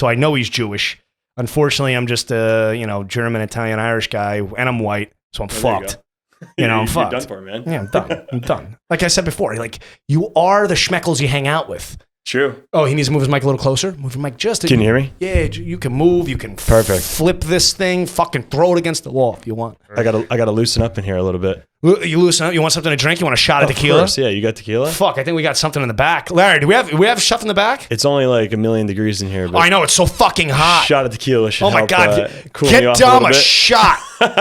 so I know he's Jewish. Unfortunately, I'm just a German, Italian, Irish guy, and I'm white, so I'm fucked. I'm fucked. You're done for, man. Yeah, I'm done. I'm done. Like I said before, like you are the schmeckles you hang out with. True. Oh, he needs to move his mic a little closer. Move your mic just. Can you hear me? Yeah, you can move. You can flip this thing. Fucking throw it against the wall if you want. I gotta loosen up in here a little bit. You loosen up. You want something to drink? You want a shot of tequila? Of course, yeah. You got tequila? Fuck, I think we got something in the back. Larry, do we have stuff in the back? It's only like 1,000,000 degrees in here. But I know, it's so fucking hot. Shot of tequila should oh my help, God, cool me get off Dom a a bit. shot.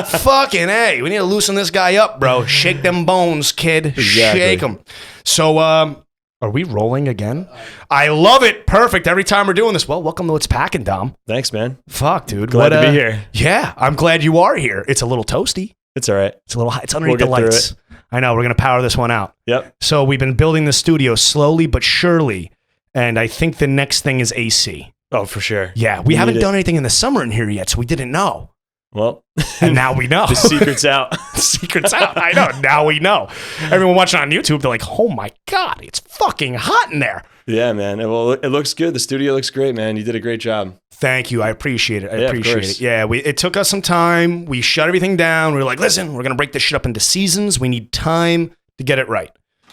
Fucking A. We need to loosen this guy up, bro. Shake them bones, kid. Exactly. Shake them. So, are we rolling again? I love it. Perfect. Every time we're doing this. Well, welcome to It's Pac'n, Dom. Thanks, man. Fuck, dude. Glad to be here. Yeah, I'm glad you are here. It's a little toasty. It's all right. It's a little hot. It's underneath We'll the get through lights. I know. We're going to power this one out. Yep. So we've been building the studio slowly but surely. And I think the next thing is AC. Oh, for sure. Yeah. We haven't done anything in the summer in here yet, so we didn't know. Well, and now we know. The secret's out. Secret's out. I know. Now we know. Everyone watching on YouTube, they're like, oh my God, it's fucking hot in there. Yeah, man. Well, it looks good. The studio looks great, man. You did a great job. Thank you. I appreciate it. I appreciate of course. it. Yeah, it took us some time. We shut everything down. We were like, listen, we're going to break this shit up into seasons. We need time to get it right.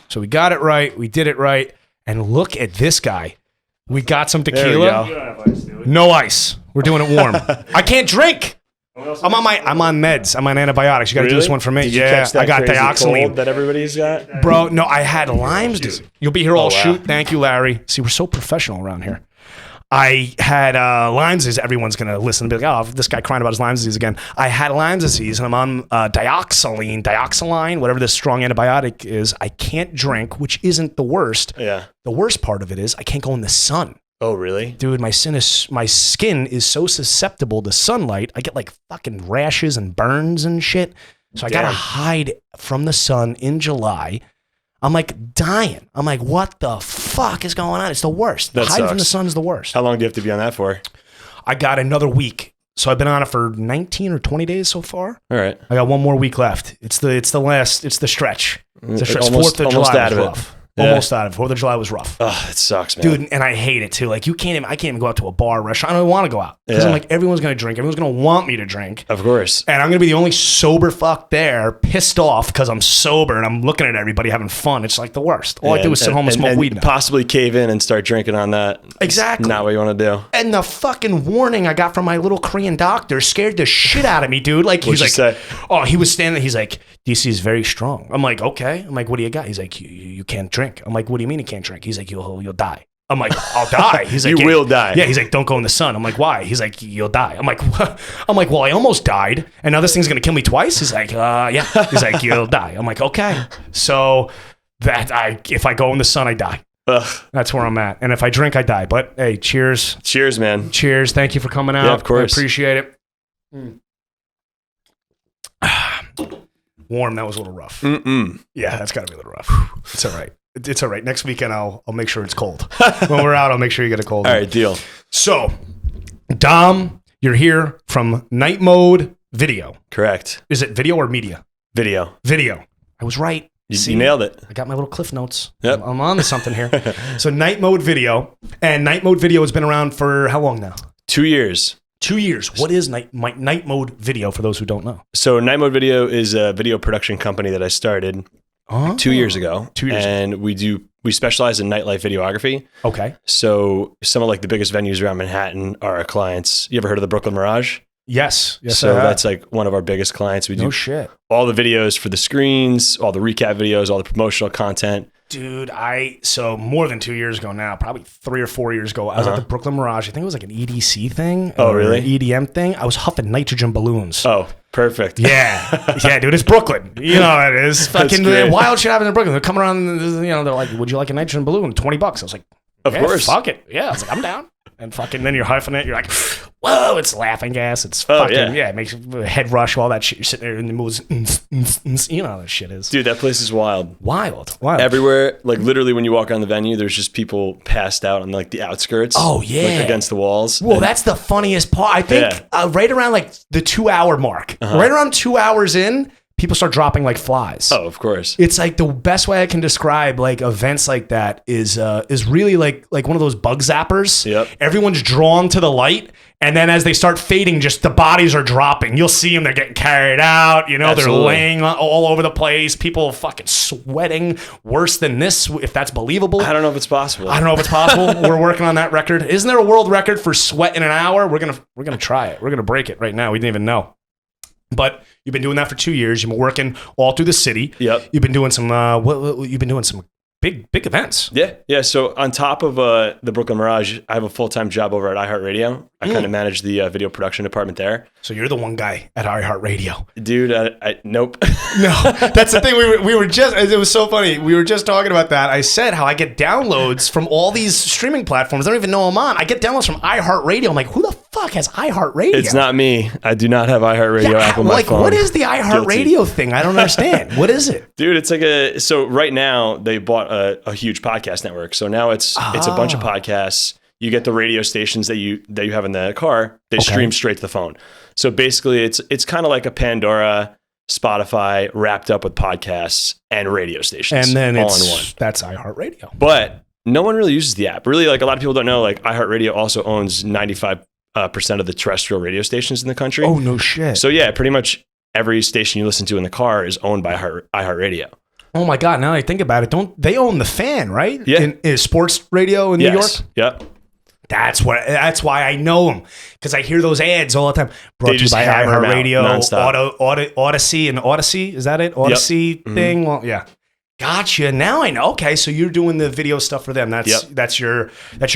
So we got it right. We did it right. And look at this guy. We got some tequila. There we go. You don't have ice, do we? No ice. We're doing it warm. I can't drink. I'm on meds. I'm on antibiotics. You got to do this one for me. Did you Yeah, catch that I got crazy dioxazine. cold that everybody's got? Bro, no, I had Lyme's disease. You'll be here all wow. shoot. Thank you, Larry. See, we're so professional around here. I had Lyme's disease. Everyone's going to listen and be like, oh, this guy crying about his Lyme's disease again. I had Lyme's disease, and I'm on dioxaline, whatever this strong antibiotic is. I can't drink, which isn't the worst. Yeah. The worst part of it is I can't go in the sun. Oh, really? Dude, my skin is so susceptible to sunlight. I get like fucking rashes and burns and shit. So I gotta hide from the sun in July. I'm like dying. I'm like, what the fuck is going on? It's the worst. That Hiding from the sucks. sun is the worst. How long do you have to be on that for? I got another week. So I've been on it for 19 or 20 days so far. All right. I got one more week left. It's the stretch. It's the stretch. Almost 4th of July out was of it. rough. Yeah. Almost out of it. 4th of July was rough. Oh, it sucks, man. Dude, and I hate it too. Like I can't even go out to a bar, restaurant. I don't even want to go out. Because I'm like, everyone's going to drink. Everyone's going to want me to drink. Of course. And I'm going to be the only sober fuck there, pissed off because I'm sober and I'm looking at everybody having fun. It's like the worst. All I do is sit home and smoke weed now. Possibly cave in and start drinking on that. Exactly. It's not what you want to do. And the fucking warning I got from my little Korean doctor scared the shit out of me, dude. Like, he's like, say? oh, he was standing there. He's like, DC is very strong. I'm like, okay. I'm like, what do you got? He's like, you can't drink. I'm like, what do you mean you can't drink? He's like, you'll die. I'm like, I'll die. He's like, You will die. Yeah, he's like, don't go in the sun. I'm like, why? He's like, you'll die. I'm like, what? I'm like, well, I almost died, and now this thing's gonna kill me twice. He's like, yeah. He's like, you'll die. I'm like, okay. So if I go in the sun, I die. Ugh. That's where I'm at. And if I drink, I die. But hey, cheers. Cheers, man. Cheers. Thank you for coming out. Yeah, of course. I appreciate it. Warm. That was a little rough. Yeah, that's got to be a little rough. It's all right. It's all right. Next weekend, I'll make sure it's cold. When we're out, I'll make sure you get a cold. All right, deal. So, Dom, you're here from Night Mode Video. Correct. Is it video or media? Video. Video. I was right. You nailed it. I got my little cliff notes. Yep. I'm on to something here. So Night Mode Video. And Night Mode Video has been around for how long now? 2 years. 2 years. What is Night Mode Video for those who don't know? So Night Mode Video is a video production company that I started 2 years ago. 2 years ago. And we specialize in nightlife videography. Okay. So some of like the biggest venues around Manhattan are our clients. You ever heard of the Brooklyn Mirage? Yes. So that's like one of our biggest clients. We do all the videos for the screens, all the recap videos, all the promotional content. Dude, so more than 2 years ago now, probably 3 or 4 years ago, I was at the Brooklyn Mirage. I think it was like an EDC thing. Oh, really? An EDM thing. I was huffing nitrogen balloons. Oh, perfect. Yeah. Yeah, dude, it's Brooklyn. You know how it is. Fucking wild shit happens in Brooklyn. They're coming around, they're like, would you like a nitrogen balloon? $20. I was like, of course. Fuck it. Yeah. I was like, I'm down. And fucking then you're huffing it. You're like, whoa, it's laughing gas. It's fucking, it makes you head rush, all that shit. You're sitting there and the moves, you know how that shit is. Dude, that place is wild. Wild. Everywhere, like literally when you walk around the venue, there's just people passed out on like the outskirts. Oh, yeah. Like against the walls. Well, that's the funniest part. I think right around like the 2 hour mark, right around 2 hours in, people start dropping like flies. Oh, of course. It's like the best way I can describe like events like that is really like one of those bug zappers. Yep. Everyone's drawn to the light, and then as they start fading, just the bodies are dropping. You'll see them; they're getting carried out. You know, Absolutely. they're laying all over the place. People fucking sweating worse than this, if that's believable. I don't know if it's possible. I don't know if it's possible. We're working on that record. Isn't there a world record for sweat in an hour? We're gonna try it. We're gonna break it right now. We didn't even know. But you've been doing that for 2 years. You've been working all through the city. Yep. You've been doing some. You've been doing some big events. Yeah. So on top of the Brooklyn Mirage, I have a full-time job over at iHeartRadio. I kind of manage the video production department there. So you're the one guy at iHeartRadio. Dude, I nope. No, that's the thing. We were just. It was so funny. We were just talking about that. I said how I get downloads from all these streaming platforms. I don't even know I'm on. I get downloads from iHeartRadio. I'm like, who the fuck has iHeartRadio? It's not me. I do not have iHeartRadio app on my phone. What is the iHeartRadio thing? I don't understand. What is it? Dude, it's like so right now they bought a huge podcast network. So now it's a bunch of podcasts. You get the radio stations that you have in the car. They stream straight to the phone. So basically it's kind of like a Pandora, Spotify wrapped up with podcasts and radio stations. And then all in one. That's iHeartRadio. But no one really uses the app. Really, like a lot of people don't know, like iHeartRadio also owns 95% of the terrestrial radio stations in the country. Oh, no shit. So yeah, pretty much every station you listen to in the car is owned by iHeartRadio. Oh my God! Now that I think about it, don't they own the Fan, right? Yeah. In sports radio in New York. Yep. That's why I know them, because I hear those ads all the time. Brought They to you just by hammer 'em out iHeartRadio, nonstop. Odyssey, and Odyssey. Is that it? Odyssey thing? Well, yeah. Gotcha. Now I know. Okay, so you're doing the video stuff for them. That's your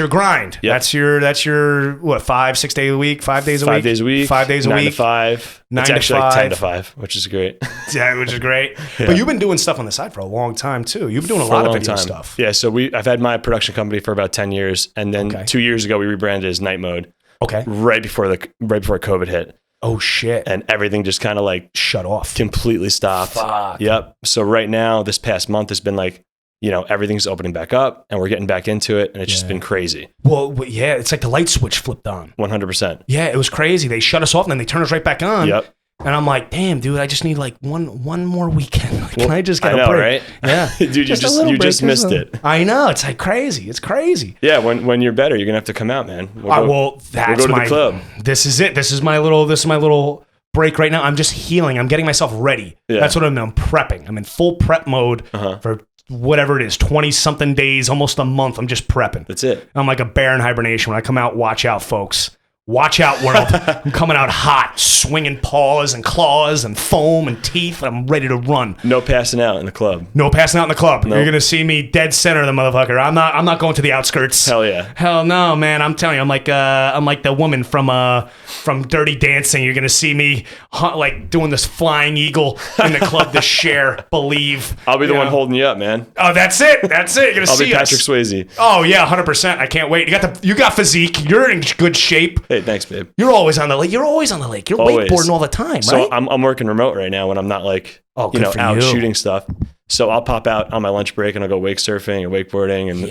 grind. Yep. That's your what, 5-6 days a week, 5 days a week? 5 days a week. 5 days a 9 week. to 5. 9 it's to actually 5. like 10 to 5, which is great. Yeah, which is great. Yeah. But you've been doing stuff on the side for a long time too. You've been doing a lot of video stuff. Yeah, so I've had my production company for about 10 years, and then 2 years ago we rebranded as Night Mode. Okay. Right before COVID hit. Oh shit. And everything just kind of like shut off. Completely stopped. Fuck. Yep. So right now, this past month has been like, everything's opening back up and we're getting back into it, and it's just been crazy. Well, yeah, it's like the light switch flipped on. 100%. Yeah, it was crazy. They shut us off and then they turn us right back on. Yep. And I'm like, damn, dude, I just need like one more weekend. Like, can I just get a break? Right? Yeah. Dude, you just missed it. I know. It's like crazy. It's crazy. Yeah, when you're better, you're gonna have to come out, man. Well, that's we'll go to the club. This is it. This is my little break right now. I'm just healing. I'm getting myself ready. Yeah. That's what I'm doing. I'm prepping. I'm in full prep mode for whatever it is, 20-something days, almost a month. I'm just prepping. That's it. I'm like a bear in hibernation. When I come out, watch out, folks. Watch out, world. I'm coming out hot, swinging paws and claws and foam and teeth. I'm ready to run. No passing out in the club. No passing out in the club. Nope. You're going to see me dead center of the motherfucker. I'm not going to the outskirts. Hell yeah. Hell no, man. I'm telling you, I'm like the woman from Dirty Dancing. You're going to see me like doing this flying eagle in the club to share, believe. I'll be the one holding you up, man. Oh, that's it. That's it. You're going to see I'll be Patrick Swayze. Oh, yeah, 100%. I can't wait. You got physique. You're in good shape. Hey, thanks, babe. You're always on the lake. You're always on the lake. You're wakeboarding all the time, right? So I'm working remote right now when I'm not like out shooting stuff. So I'll pop out on my lunch break and I'll go wake surfing and wakeboarding, and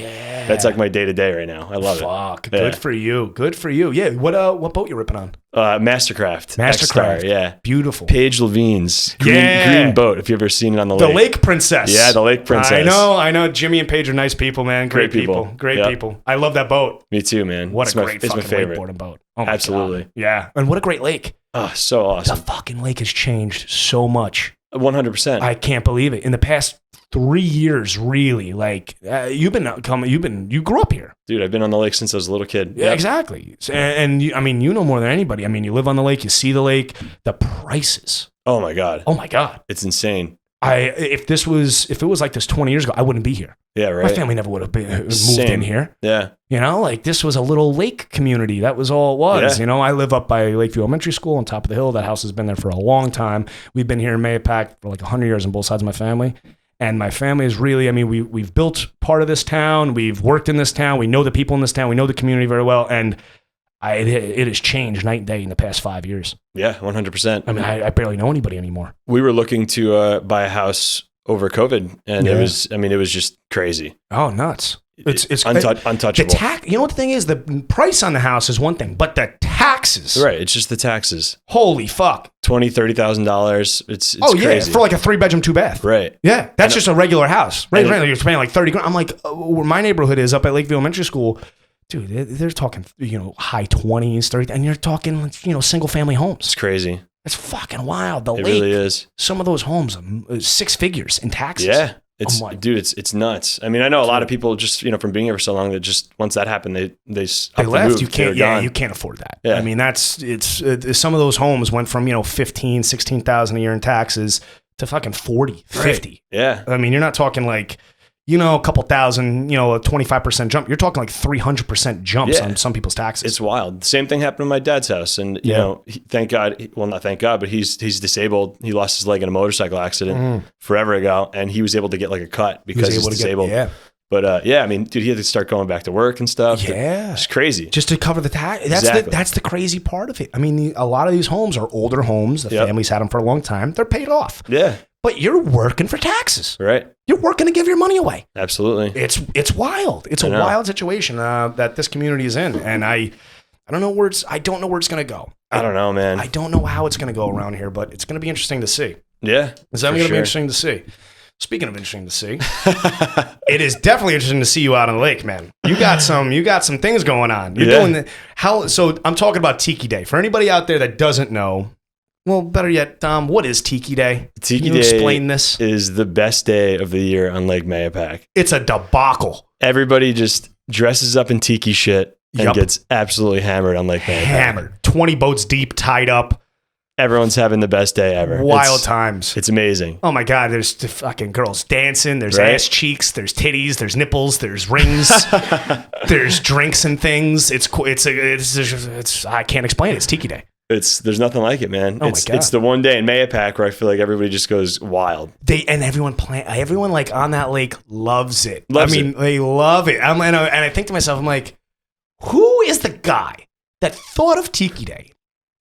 that's like my day to day right now. I love it. Fuck, good for you. Good for you. Yeah. What boat you ripping on? Mastercraft. Mastercraft. Yeah. Beautiful. Paige Levine's green boat. If you've ever seen it on the lake. The Lake Princess. Yeah, the Lake Princess. I know. Jimmy and Paige are nice people, man. Great people. Great people. I love that boat. Me too, man. What it's my favorite wakeboarding boat. Oh my Absolutely. God. Yeah. And what a great lake. Oh, so awesome. The fucking lake has changed so much. 100%. I can't believe it. In the past 3 years, really, like you grew up here. Dude, I've been on the lake since I was a little kid. Yeah, exactly. And you know more than anybody. I mean, you live on the lake, you see the lake, the prices. Oh my God. It's insane. If it was like this 20 years ago, I wouldn't be here. Yeah, right. My family never would have moved in here. Yeah. Like this was a little lake community. That was all it was. Yeah. I live up by Lakeview Elementary School on top of the hill. That house has been there for a long time. We've been here in Mahopac for like 100 years on both sides of my family. And my family is really, we've built part of this town. We've worked in this town. We know the people in this town. We know the community very well. And it has changed night and day in the past 5 years. Yeah, 100%. I barely know anybody anymore. We were looking to buy a house over COVID, and it was just crazy. Oh, nuts. It's untouchable. You know what the thing is? The price on the house is one thing, but the taxes. Right. It's just the taxes. Holy fuck. $20,000-$30,000. It's crazy. For like a 3-bedroom, 2-bath. Right. Yeah. That's just a regular house. Right. You're paying like 30 grand. I'm like, where my neighborhood is up at Lakeview Elementary School, dude, they're talking, high 20s, 30, and you're talking, single family homes. It's crazy. It's fucking wild. The It lake, really is. some of those homes, 6 figures in taxes. Yeah. It's nuts. I mean, I know a lot of people just, from being here for so long that just once that happened, they left. You can't afford that. Yeah. I mean, some of those homes went from, 15, 16,000 a year in taxes to fucking 40, 50. Right. Yeah. I mean, you're not talking like, a couple thousand, a 25% jump. You're talking like 300% jumps on some people's taxes. It's wild. The same thing happened to my dad's house. And, thank God, well, not thank God, but he's disabled. He lost his leg in a motorcycle accident forever ago. And he was able to get like a cut because he's disabled. But I mean, dude, he had to start going back to work and stuff. Yeah. It's crazy. Just to cover the tax. That's the crazy part of it. I mean, a lot of these homes are older homes. The families had them for a long time. They're paid off. Yeah. But you're working for taxes. Right. You're working to give your money away. Absolutely. It's wild. It's a wild situation that this community is in. And I don't know where it's going to go. I don't know, man. I don't know how it's going to go around here, but it's going to be interesting to see. Yeah. It's definitely going to be interesting to see. Speaking of interesting to see, it is definitely interesting to see you out on the lake, man. You got some things going on. You're doing so I'm talking about Tiki Day. For anybody out there that doesn't know, well, better yet, Dom, what is Tiki Day? Tiki Can you explain this? Is the best day of the year on Lake Mahopac. It's a debacle. Everybody just dresses up in tiki shit and gets absolutely hammered on Lake Mahopac. Hammered. 20 boats deep, tied up. Everyone's having the best day ever. Wild times. It's amazing. Oh my God, there's the fucking girls dancing, there's ass cheeks, there's titties, there's nipples, there's rings, there's drinks and things. It's I can't explain it. It's Tiki Day. There's nothing like it, man. Oh my God. It's the one day in Mahopac where I feel like everybody just goes wild. Everyone like on that lake loves it. They love it. And I think to myself, I'm like, who is the guy that thought of Tiki Day?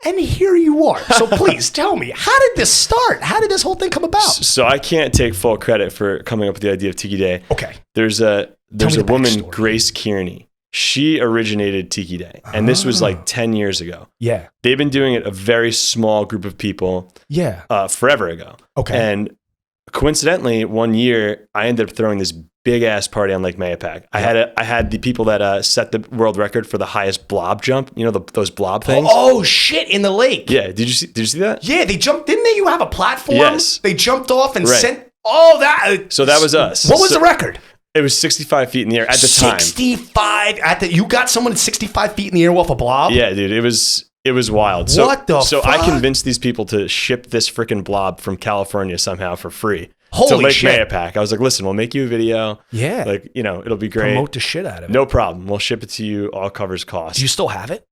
And here you are. So please tell me, how did this start? How did this whole thing come about? So I can't take full credit for coming up with the idea of Tiki Day. Okay. There's a woman, Grace Kearney. She originated Tiki Day. And this was like 10 years ago. Yeah. They've been doing it, a very small group of people. Yeah. Forever ago. Okay. And coincidentally, one year, I ended up throwing this big ass party on Lake Mahopac. I had the people that set the world record for the highest blob jump. You know, those blob things. Oh shit! In the lake. Yeah. Did you see that? Yeah, they jumped. Didn't they? You have a platform. Yes. They jumped off and sent. Oh, that. So that was us. What was the record? It was 65 feet in the air at the time. 65 you got someone at 65 feet in the air off a blob? Yeah, dude. It was wild. So I convinced these people to ship this freaking blob from California somehow for free. Holy to Lake shit. Mahopac. I was like, listen, we'll make you a video. Yeah. Like, it'll be great. Promote the shit out of it. No problem. We'll ship it to you. All covers cost. Do you still have it?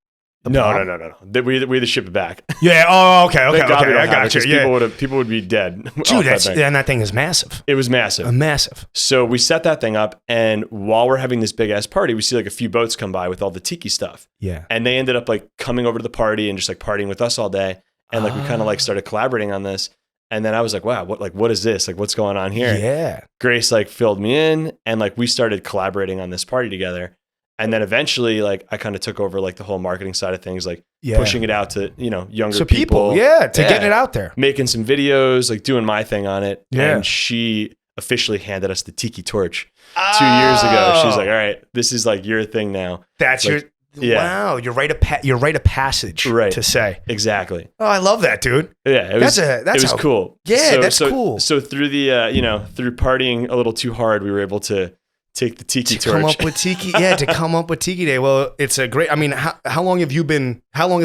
No. We had to ship it back. Yeah. Oh, okay. I got you. Yeah. People would be dead. Dude, that thing is massive. It was massive. Massive. So we set that thing up, and while we're having this big ass party, we see like a few boats come by with all the tiki stuff. Yeah. And they ended up like coming over to the party and just like partying with us all day. And like we kind of like started collaborating on this. And then I was like, wow, what is this? Like, what's going on here? Yeah. Grace like filled me in, and like we started collaborating on this party together. And then eventually, like, I kind of took over like the whole marketing side of things, like pushing it out to, younger people. Getting it out there. Making some videos, like doing my thing on it. Yeah. And she officially handed us the Tiki torch 2 years ago. She's like, all right, this is like your thing now. That's like, wow, you're right of passage to say. Exactly. Oh, I love that, dude. Yeah, it was cool. Yeah, that's cool. So through the through partying a little too hard, we were able to take the Tiki torch. Come up with Tiki, to come up with Tiki Day. Well, it's a great. I mean, how long has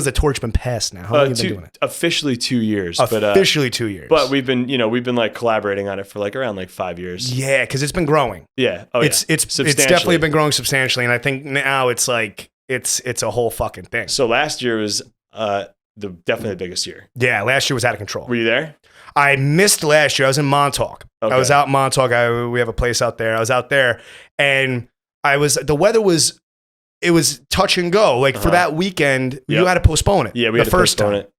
the torch been passed now? How long have you been doing it? Officially 2 years. Officially 2 years. But we've been like collaborating on it for like around like 5 years. Yeah, because it's been growing. Yeah. It's definitely been growing substantially, and I think now it's like it's a whole fucking thing. So last year was definitely the biggest year. Yeah, last year was out of control. Were you there? I missed last year. I was in Montauk. Okay. I was out in Montauk. We have a place out there. I was out there, and the weather was touch and go. Like for that weekend, you had to postpone it. Yeah, we had to postpone it.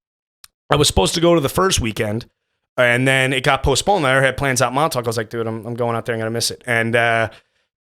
I was supposed to go to the first weekend, and then it got postponed. I had plans out in Montauk. I was like, dude, I'm going out there. I'm gonna miss it. And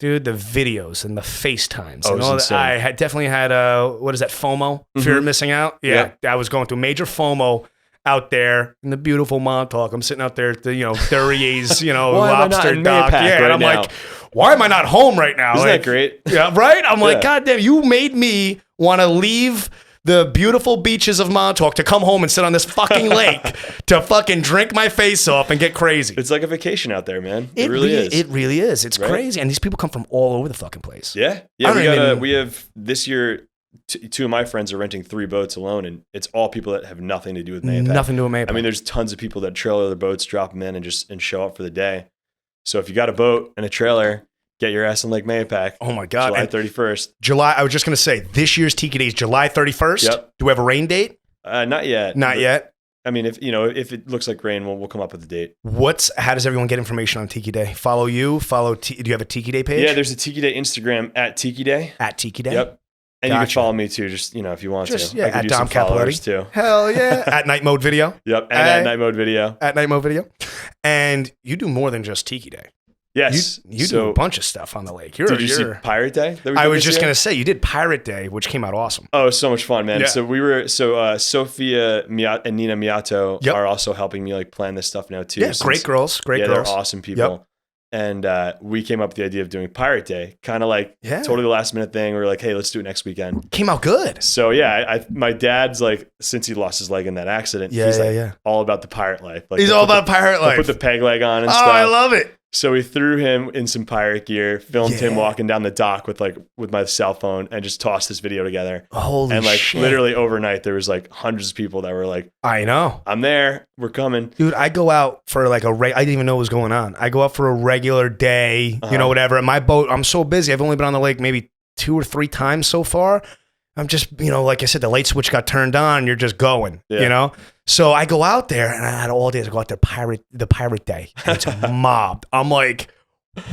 Dude, the videos and the FaceTimes. Oh, and all insane. I definitely had, what is that, FOMO? Fear of missing out? Yeah, I was going through major FOMO out there in the beautiful Montauk. I'm sitting out there at the, Thurier's, lobster dock. Mahopac Yeah, right and I'm now? like, why am I not home right now? Isn't like, that great? Yeah, right? I'm like, Yeah. God damn, you made me want to leave the beautiful beaches of Montauk to come home and sit on this fucking lake to fucking drink my face off and get crazy. It's like a vacation out there, man. It really is. It really is. It's Right? crazy. And these people come from all over the fucking place. Yeah. We have this year, two of my friends are renting 3 boats alone, and it's all people that have nothing to do with Mahopac. Nothing to do with Mahopac. I mean, there's tons of people that trailer their boats, drop them in, and show up for the day. So if you got a boat and a trailer, get your ass in Lake Mahopac. Oh my God. July And 31st. I was just going to say, this year's Tiki Day is July 31st. Yep. Do we have a rain date? Not yet. Not yet. I mean, if it looks like rain, we'll come up with a date. How does everyone get information on Tiki Day? Follow you? Do you have a Tiki Day page? Yeah, there's a Tiki Day Instagram at Tiki Day. At Tiki Day? Yep. And you Gotcha. can follow me too, just if you want to. Yeah, I could at use Dom some followers Cappelletti. too. Hell yeah. At Night Mode Video. Yep, and at Night Mode Video. At Night Mode Video. And you do more than just Tiki Day. Yes. You do a bunch of stuff on the lake. Did you see Pirate Day? I was just going to say, you did Pirate Day, which came out awesome. Oh, so much fun, man. Yeah. So Sophia and Nina Miyato are also helping me plan this stuff now too. Yeah, great girls. They're awesome people. Yep. And we came up with the idea of doing Pirate Day, kind of totally last minute thing. We were like, hey, let's do it next weekend. Came out good. So yeah, my dad's since he lost his leg in that accident, he's all about the pirate life. He's all about pirate life. Put the peg leg on and oh, stuff. I love it. So we threw him in some pirate gear, filmed him walking down the dock with my cell phone, and just tossed this video together. Holy shit. Literally overnight, there was hundreds of people that were like, I know. I'm there. We're coming. Dude, I go out for I didn't even know what was going on. I go out for a regular day, whatever. And my boat, I'm so busy. I've only been on the lake maybe 2 or 3 times so far. I'm just, like I said, the light switch got turned on. You're just going, So I go out there, and I had all days. I go out there, the pirate day. And it's mobbed. I'm like,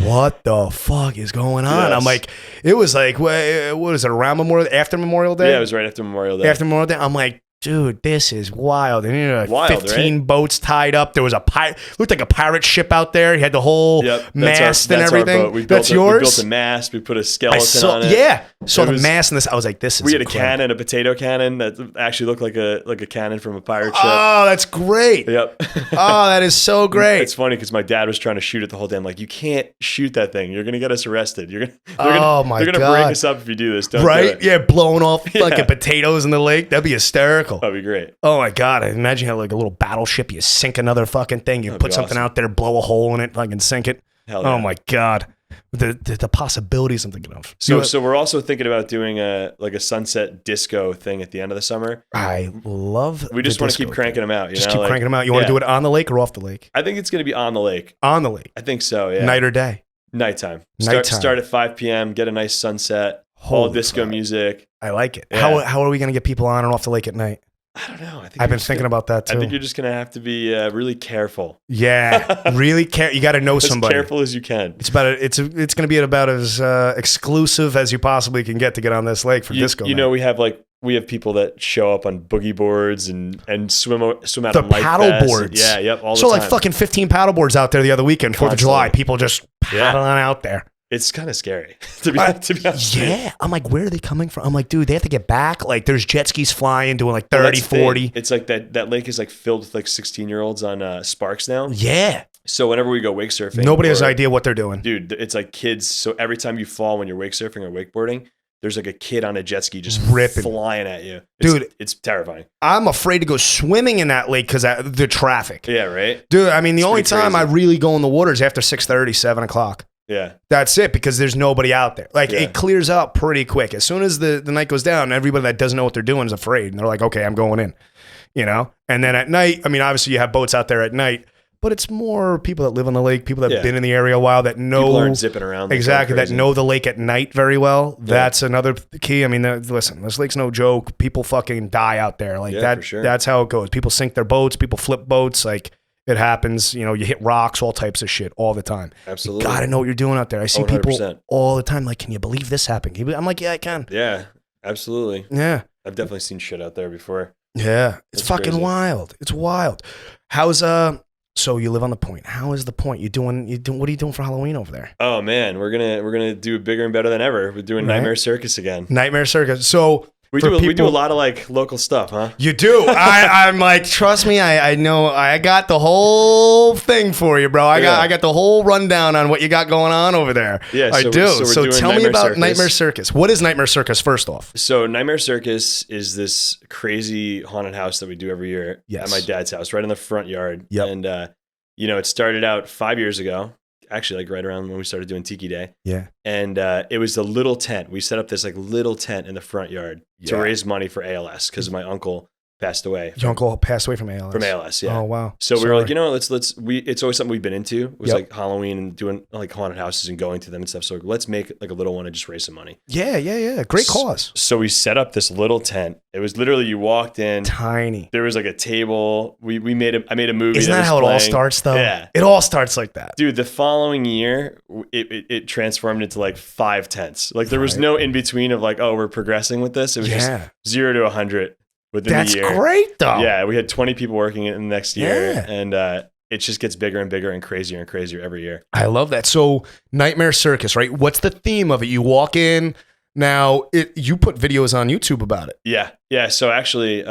what the fuck is going on? Yes. I'm like, it was what is it, around after Memorial Day? Yeah, it was right after Memorial Day. After Memorial Day, I'm like, dude, this is wild. And Wild, 15 right? boats tied up. There was looked like a pirate ship out there. He had the whole mast and everything. Our boat. That's yours? We built a mast. We put a skeleton on it. Yeah. Saw the mast in this. I was like, this is We had a incredible. cannon, a potato cannon that actually looked like a cannon from a pirate ship. Oh, that's great. Yep. Oh, that is so great. It's funny because my dad was trying to shoot it the whole day. I'm like, you can't shoot that thing. You're gonna get us arrested. They're Oh, gonna break us up if you do this. Don't do it. Yeah, blowing off fucking potatoes in the lake. That'd be hysterical. That'd be great. Oh my God. I imagine you have a little battleship. You sink another fucking thing. You put something out there, blow a hole in it, fucking sink it. Hell yeah. Oh my God. The possibilities I'm thinking of. So we're also thinking about doing a sunset disco thing at the end of the summer. I love. We just want to keep cranking them out. Keep cranking them out. You want to do it on the lake or off the lake? I think it's going to be on the lake. On the lake. I think so. Yeah. Night or day? Nighttime. Nighttime. Start at 5 p.m. Get a nice sunset. All disco music. I like it. Yeah. How are we going to get people on and off the lake at night? I don't know. I've been thinking about that too. I think you're just going to have to be really careful. Yeah, really care. You got to know somebody. As careful as you can. It's going to be about as exclusive as you possibly can get to get on this lake for disco. We have people that show up on boogie boards and swim out the on life paddle vests. boards. Yeah, yep. All the time. So fucking 15 paddle boards out there the other weekend, 4th of July. People just paddling out there. It's kind of scary to be honest. Yeah. I'm like, where are they coming from? I'm like, dude, they have to get back. There's jet skis flying, doing 30, 40. It's that lake is filled with 16-year-olds on Sparks now. Yeah. So whenever we go wake surfing, nobody has an idea what they're doing. Dude, it's kids. So every time you fall when you're wake surfing or wakeboarding, there's a kid on a jet ski just ripping, flying at you. It's terrifying. I'm afraid to go swimming in that lake because the traffic. Yeah, right? Dude, I mean, the only time I really go in the water is after 6:30, 7 o'clock. Yeah. That's it, because there's nobody out there. It clears out pretty quick. As soon as the night goes down, everybody that doesn't know what they're doing is afraid. And they're like, okay, I'm going in. And then at night, I mean, obviously you have boats out there at night, but it's more people that live on the lake, people that have been in the area a while, that know. People aren't zipping around. Exactly, that know the lake at night very well. Yeah. That's another key. I mean, listen, this lake's no joke. People fucking die out there. For sure. That's how it goes. People sink their boats. People flip boats. It happens, you hit rocks, all types of shit all the time. Absolutely. You gotta know what you're doing out there. I see 100%. people all the time can you believe this happened? I'm like, yeah, I can. Yeah, absolutely. Yeah. I've definitely seen shit out there before. Yeah. It's fucking crazy. wild. It's wild. How's So you live on the Point. How is the Point? You doing? What are you doing for Halloween over there? Oh man, we're gonna do bigger and better than ever. We're doing Nightmare Circus again. Nightmare Circus. So we do a lot of like local stuff, huh? You do. I'm like, trust me, I know I got the whole thing for you, bro. I got the whole rundown on what you got going on over there. Yeah, I do. So tell me about Circus. Nightmare Circus. What is Nightmare Circus first off? So Nightmare Circus is this crazy haunted house that we do every year at my dad's house, right in the front yard. Yep. And it started out 5 years ago. Actually, like right around when we started doing Tiki Day. Yeah. And it was a little tent. We set up this like little tent in the front yard to raise money for ALS because my uncle passed away. Your uncle passed away from ALS? From ALS, yeah. Oh, wow. So we were like, it's always something we've been into. It was like Halloween and doing like haunted houses and going to them and stuff. So let's make like a little one and just raise some money. Yeah. Great cause. So we set up this little tent. It was literally, you walked in. Tiny. There was like a table. I made a movie. Isn't that how it all starts though? Yeah. It all starts like that. Dude, the following year, it transformed into like 5 tents. Like there was no in between of like, oh, we're progressing with this. It was just 0 to 100 within the year. That's great though. Yeah, we had 20 people working in the next year. And it just gets bigger and bigger and crazier every year. I love that. So Nightmare Circus, right? What's the theme of it? You walk in. Now, you put videos on YouTube about it. Yeah. So actually,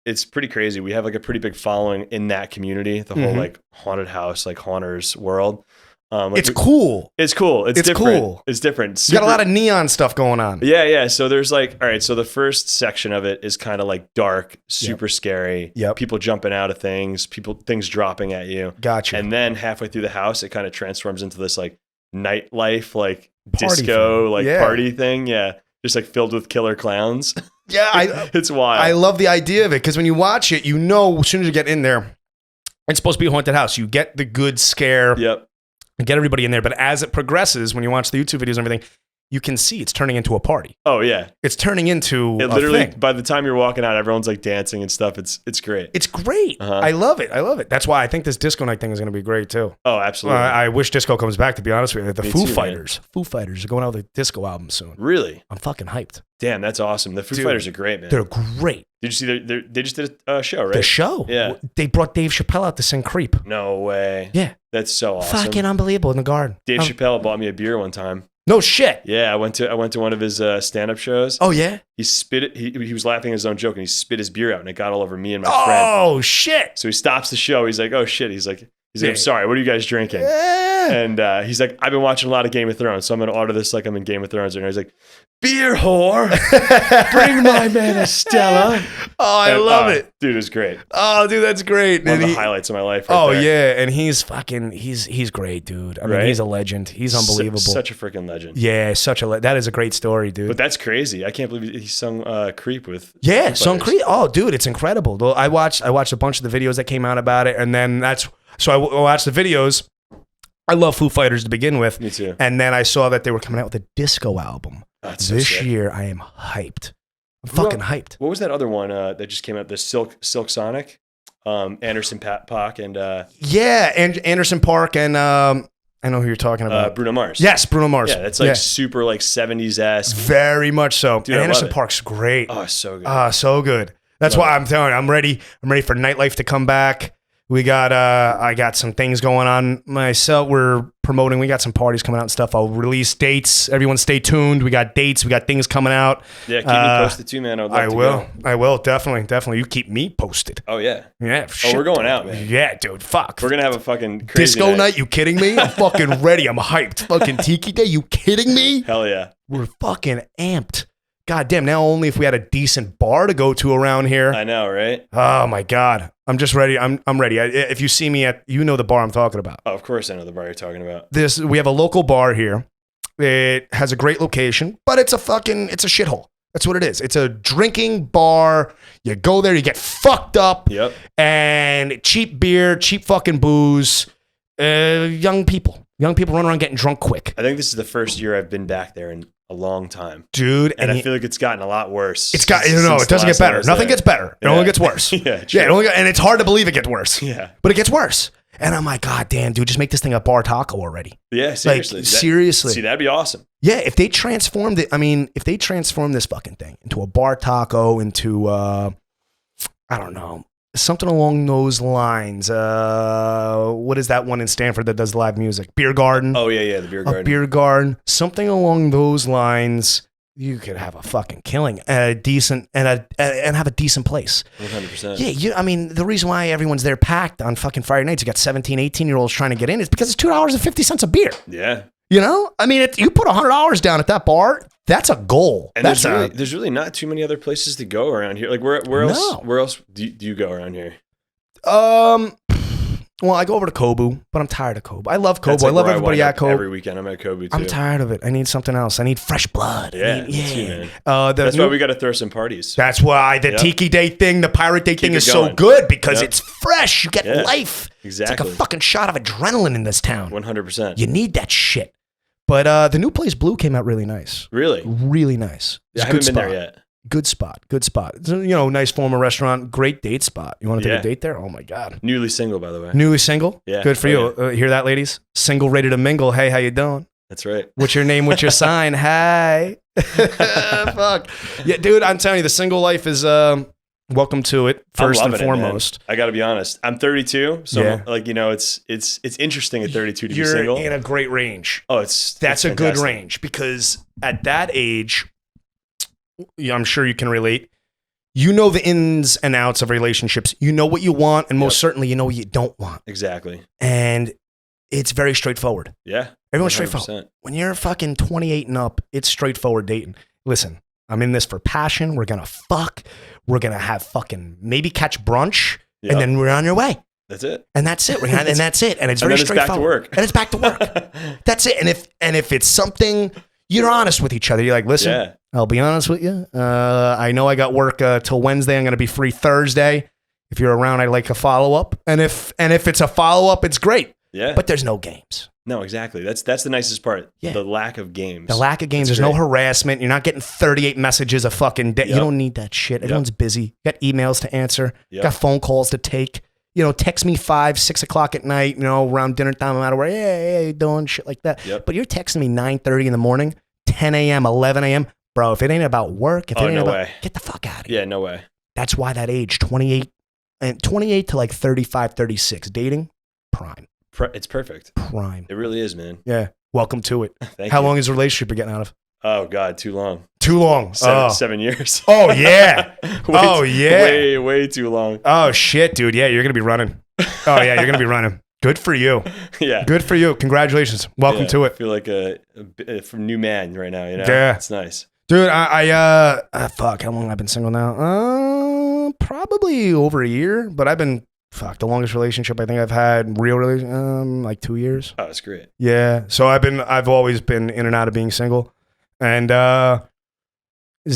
it's pretty crazy. We have like a pretty big following in that community, the whole like haunted house, like haunters world. It's cool. It's cool. It's different. Cool. It's different. You got a lot of neon stuff going on. Yeah. So there's like, all right. So the first section of it is kind of like dark, super scary. Yep. People jumping out of things, things dropping at you. Gotcha. And then halfway through the house, it kind of transforms into this like nightlife, like party disco, thing. like party thing. Yeah. Just like filled with killer clowns. Yeah. It's wild. I love the idea of it because when you watch it, as soon as you get in there, it's supposed to be a haunted house. You get the good scare. Yep. And get everybody in there. But as it progresses, when you watch the YouTube videos and everything, you can see it's turning into a party. Oh, yeah. It's turning into it a literally, thing. By the time you're walking out, everyone's like dancing and stuff. It's great. It's great. I love it. That's why I think this disco night thing is going to be great too. Oh, absolutely. I wish disco comes back, to be honest with you. The Foo Fighters. Man. Foo Fighters are going out with a disco album soon. Really? I'm fucking hyped. Damn, that's awesome. The Foo Fighters are great, man. They're great. Did you see they just did a show, right? The show? Yeah. They brought Dave Chappelle out to sing Creep. No way. Yeah. That's so awesome. Fucking unbelievable in the garden. Dave Chappelle bought me a beer one time. No shit. Yeah, I went to one of his stand-up shows. Oh yeah. He spit it. He was laughing at his own joke, and he spit his beer out, and it got all over me and my friend. Oh shit. So he stops the show. He's like, "Oh shit." He's like, I'm sorry. What are you guys drinking? Yeah. And he's like, I've been watching a lot of Game of Thrones, so I'm gonna order this like I'm in Game of Thrones. And he's like, beer whore, bring my man a Stella. Oh, I love it, dude. It's great. Oh, dude, that's great. One of the highlights of my life. Right there. Yeah, and he's great, dude. I mean, he's a legend. He's unbelievable. Such a freaking legend. Yeah, that is a great story, dude. But that's crazy. I can't believe he sung "Creep" with. Sung "Creep." Oh, dude, it's incredible. I watched a bunch of the videos that came out about it, and then I watched the videos. I love Foo Fighters to begin with. Me too. And then I saw that they were coming out with a disco album. That's so this sick. year. I am hyped. I'm fucking hyped. What was that other one that just came out? The Silk Sonic, Anderson Paak and and Anderson Paak and I know who you're talking about. Bruno Mars. Yes, Bruno Mars. Yeah, that's like super like 70s-esque. Very much so. Dude, and Anderson Paak's great. Oh, so good. So good. That's why I'm telling you, I'm ready. I'm ready for nightlife to come back. We got I got some things going on myself. We're promoting. We got some parties coming out and stuff. I'll release dates. Everyone stay tuned. We got dates. We got things coming out. Yeah, keep me posted too, man. I will. Definitely. You keep me posted. Oh yeah. Yeah. Oh, we're going out, man. Yeah, dude. Fuck. We're gonna have a fucking crazy disco night. You kidding me? I'm fucking ready. I'm hyped. Fucking Tiki Day. You kidding me? Hell yeah. We're fucking amped. God damn, now only if we had a decent bar to go to around here. I know, right? Oh my God. I'm just ready. I'm ready. If you see me the bar I'm talking about. Oh, of course I know the bar you're talking about. We have a local bar here. It has a great location, but it's a shithole. That's what it is. It's a drinking bar. You go there, you get fucked up. Yep. And cheap beer, cheap fucking booze. Young people run around getting drunk quick. I think this is the first year I've been back there in a long time, dude. And I feel like it's gotten a lot worse. It doesn't get better. Nothing gets better. It only gets worse. Yeah, and it's hard to believe it gets worse. Yeah, but it gets worse. And I'm like, God damn, dude, just make this thing a bar taco already. Yeah, seriously. Like, seriously. See, that'd be awesome. Yeah, if they transform this fucking thing into a bar taco, into I don't know, something along those lines. What is that one in Stanford that does live music? Beer Garden. Oh yeah, the beer garden. A beer garden. Something along those lines. You could have a fucking killing and have a decent place. 100%. Yeah, I mean, the reason why everyone's there packed on fucking Friday nights, you got 17, 18-year-olds trying to get in, is because it's $2.50 a beer. Yeah. You know? I mean, you put $100 down at that bar, that's a goal. And there's really not too many other places to go around here. Like, where else do you go around here? Well, I go over to Kobu, but I'm tired of Kobu. I love Kobu. I love everybody at Kobu. Every weekend I'm at Kobu too. I'm tired of it. I need something else. I need fresh blood. Yeah, too, man. That's why we got to throw some parties. That's why the Tiki Day thing, the Pirate Day thing is so good, because it's fresh. You get life. Exactly. It's like a fucking shot of adrenaline in this town. 100%. You need that shit. But the new place, Blue, came out really nice. Really? Really nice. Yeah, I haven't been there yet. Good spot. It's a, nice former restaurant. Great date spot. You want to take a date there? Oh my God. Newly single, by the way. Newly single? Yeah. Good for you. Yeah. Hear that, ladies? Single, ready to mingle. Hey, how you doing? That's right. What's your name? What's your sign? Hey. Fuck. Yeah, dude, I'm telling you, the single life is welcome to it, first and foremost. I got to be honest. I'm 32, so it's interesting at 32 to be single. You're in a great range. Oh, that's a good range, because at that age, I'm sure you can relate. You know the ins and outs of relationships. You know what you want, and most certainly you know what you don't want. Exactly. And it's very straightforward. Yeah. Everyone's 100%. Straightforward. When you're fucking 28 and up, it's straightforward dating. Listen, I'm in this for passion. We're going to fuck. We're going to have fucking maybe catch brunch, and then we're on your way. That's it. And that's it. And that's it. And it's very straightforward. And it's back to work. That's it. And if it's something, you're honest with each other. You're like, listen, I'll be honest with you. I know I got work till Wednesday. I'm going to be free Thursday. If you're around, I'd like a follow-up. And if it's a follow-up, it's great. Yeah. But there's no games. No, exactly. That's the nicest part. Yeah. The lack of games. The lack of games. There's no harassment. You're not getting 38 messages a fucking day. You don't need that shit. Everyone's busy. You got emails to answer. You got phone calls to take. Text me 5, 6 o'clock at night, around dinner time. I'm out of where, hey, how you doing? Shit like that. Yep. But you're texting me 9:30 in the morning, 10 a.m., 11 a.m. Bro, if it ain't about work, get the fuck out of here. Yeah, no way. That's why that age, 28 to like 35, 36, dating, prime. It's perfect. Prime. It really is, man. Yeah. Welcome to it. Thank How you. long is the relationship you're getting out of? Oh, God, too long. Too long. 7 years. Oh, yeah. Yeah. Way too long. Oh, shit, dude. Yeah, you're going to be running. Oh, yeah, you're going to be running. Good for you. Yeah. Good for you. Congratulations. Welcome to it. I feel like a new man right now, Yeah. It's nice. Dude, fuck, how long have I been single now? Probably over a year, but I've been, the longest relationship I think I've had, like 2 years. Oh, that's great. Yeah. So I've always been in and out of being single. And, does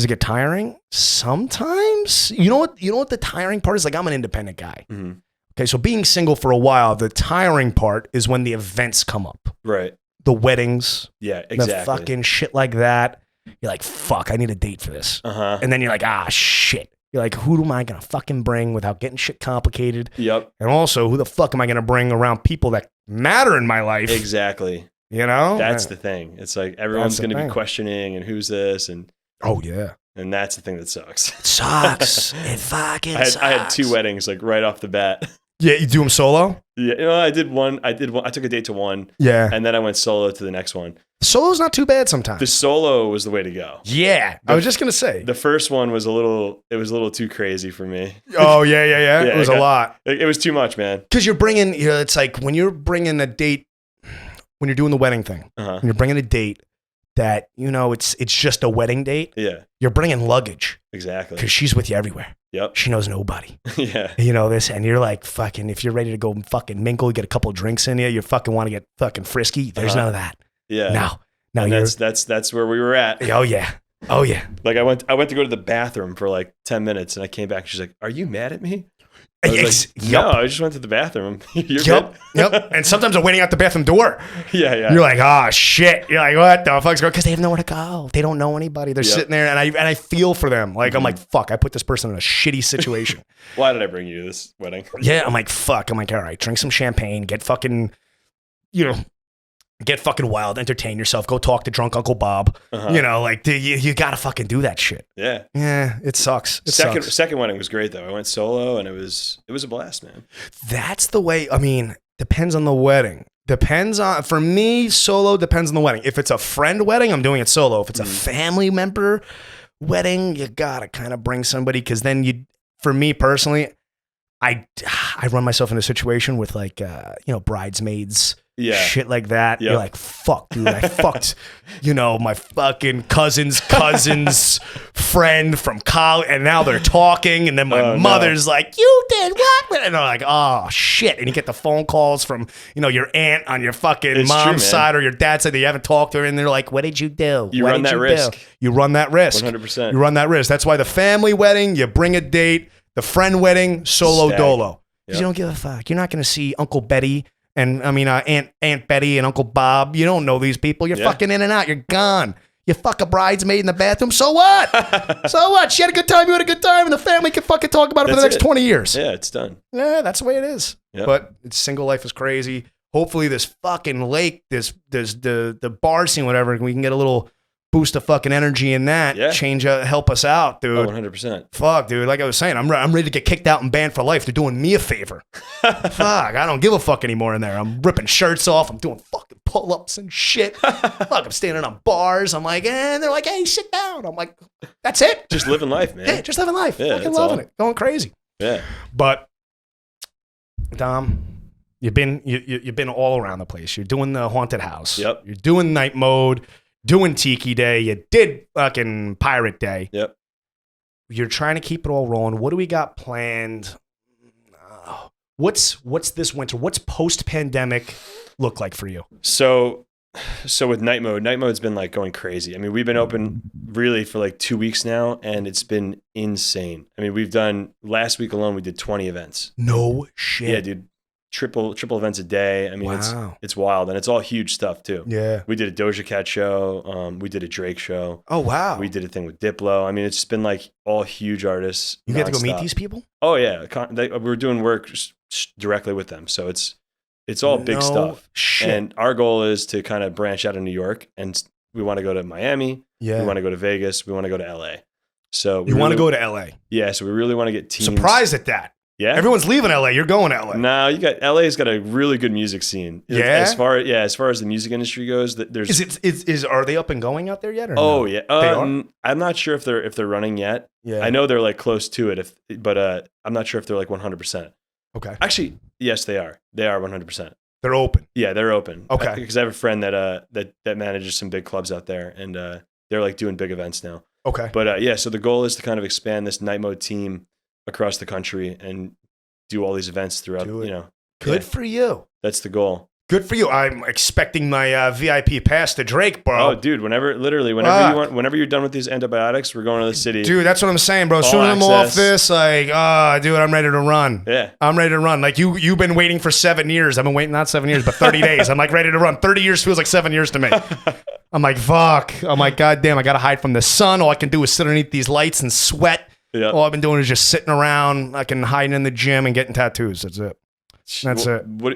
it get tiring? Sometimes. You know what the tiring part is? Like, I'm an independent guy. Mm-hmm. Okay, so being single for a while, the tiring part is when the events come up. Right. The weddings. Yeah, exactly. The fucking shit like that. You're like, fuck, I need a date for this. Uh-huh. And then you're like, shit. You're like, who am I going to fucking bring without getting shit complicated? Yep. And also, who the fuck am I going to bring around people that matter in my life? Exactly. That's the thing. It's like everyone's going to be questioning and who's this and oh yeah. And that's the thing that sucks. It sucks. It fucking sucks. I had 2 weddings like right off the bat. Yeah, you do them solo? Yeah, I did one. I took a date to one. Yeah. And then I went solo to the next one. Solo's not too bad sometimes. The solo was the way to go. Yeah. I was just going to say. The first one was a little too crazy for me. Oh, yeah. It was a lot. It was too much, man. Because you're bringing, it's like when you're bringing a date, when you're doing the wedding thing, and you're bringing a date that, it's just a wedding date. Yeah. You're bringing luggage. Exactly. Because she's with you everywhere. Yep. She knows nobody. Yeah. This, and you're like fucking, if you're ready to go fucking mingle, you get a couple of drinks in you fucking want to get fucking frisky. There's none of that. Yeah. No, that's where we were at. Oh yeah. Like I went to go to the bathroom for like 10 minutes and I came back and she's like, "Are you mad at me?" I was like, no, I just went to the bathroom. You're good? Yep. And sometimes I'm waiting out the bathroom door. Yeah. You're like, oh shit. You're like, what the fuck's going on? Because they have nowhere to go. They don't know anybody. They're sitting there, and I feel for them. Like, I'm like, fuck, I put this person in a shitty situation. Why did I bring you to this wedding? Yeah, I'm like, fuck. I'm like, all right, drink some champagne, get fucking, Get fucking wild, entertain yourself, go talk to drunk Uncle Bob. You know, like you gotta fucking do that shit. Yeah. Yeah, it sucks. Second wedding was great though. I went solo and it was a blast, man. That's the way. I mean, depends on the wedding. For me, solo depends on the wedding. If it's a friend wedding, I'm doing it solo. If it's a family member wedding, you gotta kind of bring somebody, because then for me personally, I run myself in a situation with like bridesmaids. Yeah. Shit like that. Yep. You're like, fuck, dude. I fucked, my fucking cousin's friend from college. And now they're talking. And then my mother's like, you did what? And they're like, oh, shit. And you get the phone calls from, your aunt on your fucking mom's side or your dad's side that you haven't talked to her. And they're like, what did you do? You run that risk. You run that risk. 100%. You run that risk. That's why the family wedding, you bring a date. The friend wedding, solo dolo. Because you don't give a fuck. You're not going to see Uncle Betty and Aunt Betty and Uncle Bob. You don't know these people. You're fucking in and out. You're gone. You fuck a bridesmaid in the bathroom. So what? So what? She had a good time. You had a good time. And the family can fucking talk about it for the next 20 years. Yeah, it's done. Yeah, that's the way it is. Yep. But single life is crazy. Hopefully this fucking lake, the bar scene, whatever, we can get a little boost of fucking energy in that. Yeah. Help us out, dude. Oh, 100%. Fuck, dude. Like I was saying, I'm ready to get kicked out and banned for life. They're doing me a favor. Fuck, I don't give a fuck anymore in there. I'm ripping shirts off. I'm doing fucking pull-ups and shit. Fuck, I'm standing on bars. I'm like, and they're like, hey, sit down. I'm like, that's it. Just living life, man. Yeah, just living life. Yeah, fucking loving it. Going crazy. Yeah. But, Dom, you've been all around the place. You're doing the haunted house. Yep. You're doing night mode. Doing Tiki Day, you did fucking Pirate Day. Yep. You're trying to keep it all rolling. What do we got planned? What's this winter? What's post-pandemic look like for you? So with night mode's been like going crazy. I mean, we've been open really for like 2 weeks now, and it's been insane. I mean, last week alone, we did 20 events. No shit. Yeah, dude. Triple events a day. I mean, it's wild, and it's all huge stuff too. Yeah. We did a Doja Cat show. We did a Drake show. Oh wow. We did a thing with Diplo. I mean, it's just been like all huge artists. You get to go meet these people? Oh yeah, we're doing work directly with them, so it's all big stuff. Shit. And our goal is to kind of branch out of New York, and we want to go to Miami. Yeah. We want to go to Vegas. We want to go to LA. So you want to go to LA? Yeah. So we really want to get teams. Surprised at that. Yeah, everyone's leaving LA. You're going to LA. No, LA's got a really good music scene. Yeah, as far as the music industry goes, there's are they up and going out there yet? Or no? Yeah, they are? I'm not sure if they're running yet. Yeah, I know they're like close to it. But I'm not sure if they're like 100%. Okay, actually, yes, they are. They are 100%. They're open. Yeah, they're open. Okay, because I have a friend that manages some big clubs out there, and they're like doing big events now. Okay, but so the goal is to kind of expand this night mode team across the country and do all these events throughout, Good for you. That's the goal. Good for you. I'm expecting my VIP pass to Drake, bro. Oh, dude, whenever you're done with these antibiotics, we're going to the city. Dude, that's what I'm saying, bro. As soon as I'm off this, like, dude, I'm ready to run. Yeah. I'm ready to run. Like, you've been waiting for 7 years. I've been waiting, not 7 years, but 30 days. I'm like ready to run. 30 years feels like 7 years to me. I'm like, fuck. I'm like, goddamn, I got to hide from the sun. All I can do is sit underneath these lights and sweat. Yep. All I've been doing is just sitting around. I can hide in the gym and getting tattoos. That's it.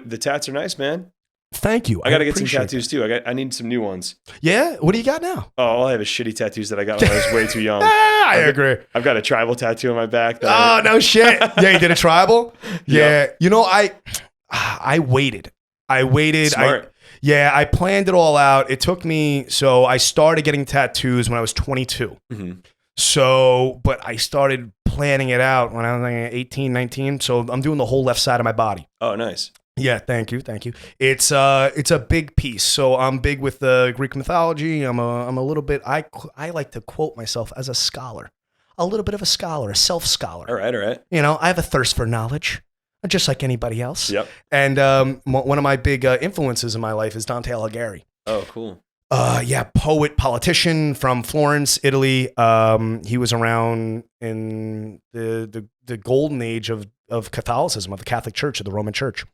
The tats are nice, man. Thank you. I got to get some tattoos too. I need some new ones. Yeah? What do you got now? Oh, all I have is shitty tattoos that I got when I was way too young. I agree. I've got a tribal tattoo on my back. No shit. Yeah, you did a tribal? Yeah. Yep. I waited. Smart. I planned it all out. It took me, so I started getting tattoos when I was 22. Mm-hmm. So, but I started planning it out when I was like 18, 19. So I'm doing the whole left side of my body. Oh, nice. Yeah, thank you. It's a big piece. So I'm big with the Greek mythology. I'm a little bit. I like to quote myself as a scholar, a little bit of a scholar, a self scholar. All right. I have a thirst for knowledge, just like anybody else. Yep. And one of my big influences in my life is Dante Alighieri. Oh, cool. Poet, politician from Florence, Italy. He was around in the golden age of Catholicism, of the Catholic Church, of the Roman Church.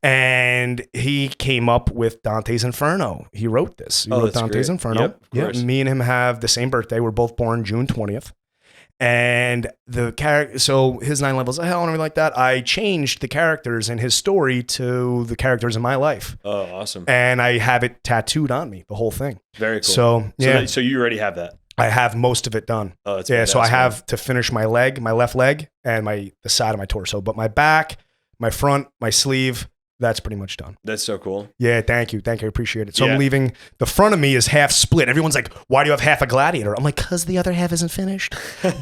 And he came up with Dante's Inferno. He wrote this. He wrote Dante's Inferno. Yep, me and him have the same birthday. We're both born June 20th. And the character, so his 9 levels of hell and everything like that, I changed the characters in his story to the characters in my life. Oh, awesome. And I have it tattooed on me, the whole thing. Very cool. So, yeah. So you already have that? I have most of it done. Oh, that's yeah. So I cool. have to finish my leg, my left leg, and the side of my torso. But my back, my front, my sleeve, that's pretty much done. That's so cool. Yeah, thank you. I appreciate it. So I'm leaving, the front of me is half split. Everyone's like, why do you have half a gladiator? I'm like, because the other half isn't finished.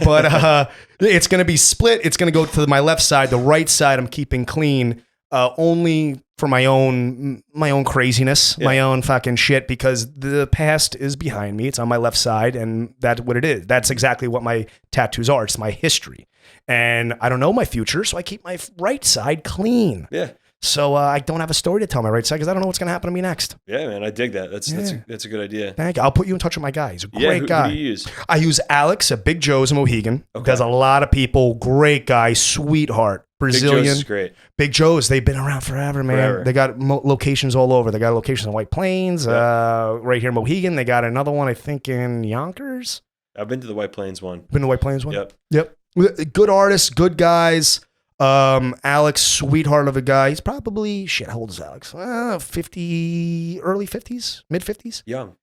But it's going to be split. It's going to go to my left side. The right side I'm keeping clean only for my own craziness, my own fucking shit, because the past is behind me. It's on my left side, and that's what it is. That's exactly what my tattoos are. It's my history. And I don't know my future, so I keep my right side clean. Yeah. So I don't have a story to tell my right side because I don't know what's going to happen to me next. Yeah, man, I dig that. That's a good idea. Thank you. I'll put you in touch with my guy. He's a great guy. Who do you use? I use Alex at Big Joe's in Mohegan. Okay. Does a lot of people. Great guy, sweetheart, Brazilian. Big Joe's is great. Big Joe's, they've been around forever, man. Forever. They got locations all over. They got locations in White Plains, right here in Mohegan. They got another one, I think, in Yonkers. I've been to the White Plains one. Been to White Plains one? Yep. Good artists, good guys. Alex, sweetheart of a guy. He's probably, how old is Alex? 50, early 50s, mid 50s? Young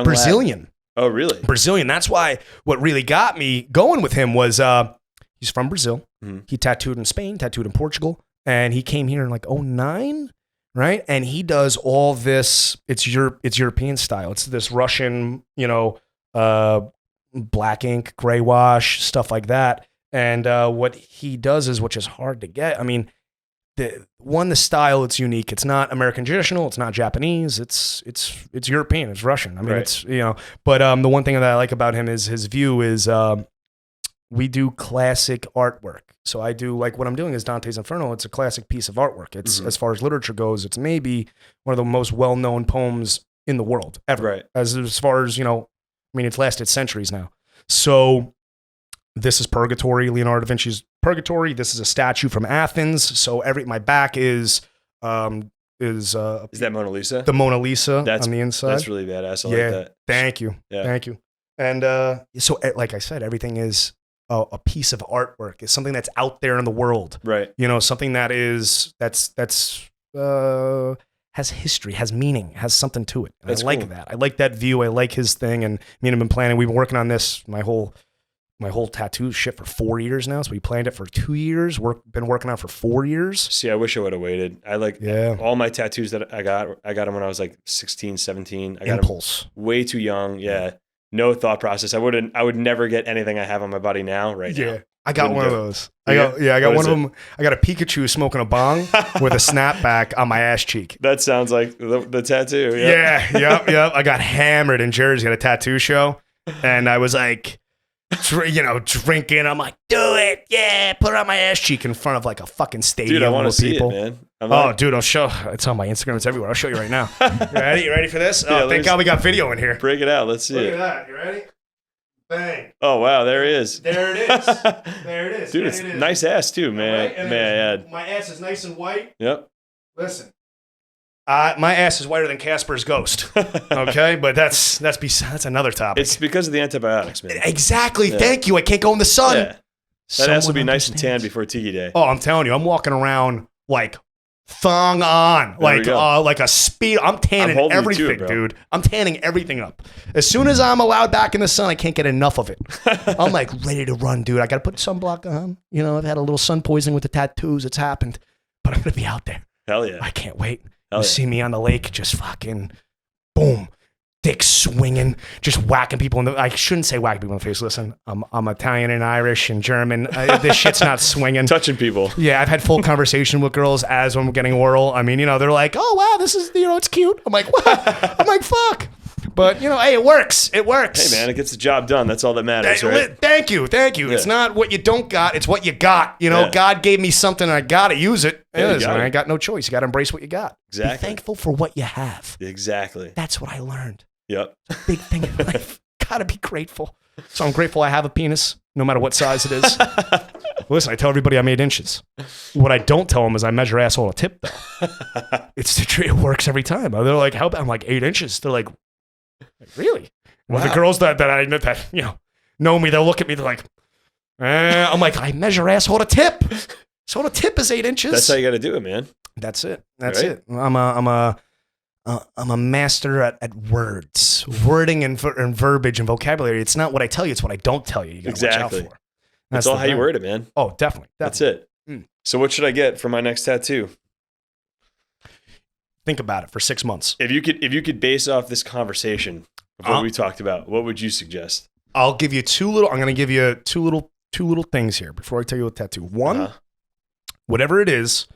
Brazilian. Lad. Oh, really? Brazilian. That's why what really got me going with him was he's from Brazil. Mm-hmm. He tattooed in Spain, tattooed in Portugal, and he came here in like 2009, right? And he does all this, it's European style. It's this Russian, black ink, gray wash, stuff like that. And what he does is, which is hard to get. I mean, the style, it's unique. It's not American traditional. It's not Japanese. It's European. It's Russian. I mean, it's But the one thing that I like about him is his view is we do classic artwork. So I do, like, what I'm doing is Dante's Inferno. It's a classic piece of artwork. It's as far as literature goes, it's maybe one of the most well-known poems in the world ever. Right. As far as it's lasted centuries now. So. This is Purgatory, Leonardo da Vinci's Purgatory. This is a statue from Athens. So my back is that Mona Lisa? The Mona Lisa on the inside. That's really badass. I like that. Thank you. Yeah. Thank you. And so, like I said, everything is a piece of artwork. It's something that's out there in the world. Right. Something that's has history, has meaning, has something to it. And I like that. I like that view. I like his thing. And me and him have been planning. We've been working on this my whole tattoo shit for 4 years now. So we planned it for 2 years. Been working on it for 4 years. See, I wish I would have waited. I all my tattoos that I got them when I was like 16, 17. I got Impulse. Them way too young. Yeah. No thought process. I would never get anything I have on my body now right now. I got one of those. I got one of them. I got a Pikachu smoking a bong with a snapback on my ass cheek. That sounds like the tattoo. Yep. Yep. I got hammered in Jersey at a tattoo show. And I was like, drinking. I'm like, do it. Yeah. Put it on my ass cheek in front of like a fucking stadium. Dude, I want to see people. it, man. Dude, I'll show. It's on my Instagram. It's everywhere. I'll show you right now. You ready for this? Oh, thank God we got video in here. Break it out. Let's see it. Look at that. You ready? Bang. Oh, wow. There it is. There it is. There it is. Dude, it's nice ass too, man. Right? May I add. My ass is nice and white. Yep. Listen. My ass is whiter than Casper's ghost. Okay, but that's another topic. It's because of the antibiotics, man. Exactly. Yeah. Thank you. I can't go in the sun. Yeah. That ass will be nice and tan before Tiki Day. Oh, I'm telling you, I'm walking around like thong on, like a speed. I'm tanning everything, dude. I'm tanning everything up. As soon as I'm allowed back in the sun, I can't get enough of it. I'm like ready to run, dude. I got to put sunblock on. I've had a little sun poisoning with the tattoos. It's happened, but I'm gonna be out there. Hell yeah. I can't wait. You see me on the lake, just fucking boom, dick swinging, just whacking people in the. I shouldn't say whacking people in the face. Listen, I'm Italian and Irish and German. This shit's not swinging. Touching people. Yeah, I've had full conversation with girls as I'm getting oral. I mean, they're like, "Oh wow, this is it's cute." I'm like, "What?" I'm like, "Fuck." But hey, it works. It works. Hey man, it gets the job done. That's all that matters, right? Thank you. Yeah. It's not what you don't got; it's what you got. God gave me something, and I gotta use it. I ain't got no choice. You got to embrace what you got. Exactly. Be thankful for what you have. Exactly. That's what I learned. Yep. Big thing in life. Gotta be grateful. So I'm grateful I have a penis, no matter what size it is. Listen, I tell everybody I'm 8 inches. What I don't tell them is I measure asshole to tip, though. It works every time. They're like, "How about?" I'm like, 8 inches. They're like, "Really?" Wow. Well, the girls that I know that know me, they'll look at me. They're like, I'm like, I measure asshole to tip. So the tip is 8 inches. That's how you got to do it, man. That's it. That's it. I'm a master at words, wording and verbiage and vocabulary. It's not what I tell you; it's what I don't tell you. You got to watch out for. That's all how you word it, man. Oh, definitely. That's it. So, what should I get for my next tattoo? Think about it for 6 months. If you could base off this conversation of what we talked about, what would you suggest? I'll give you I'm going to give you two little things here before I tell you what tattoo. One, whatever it is,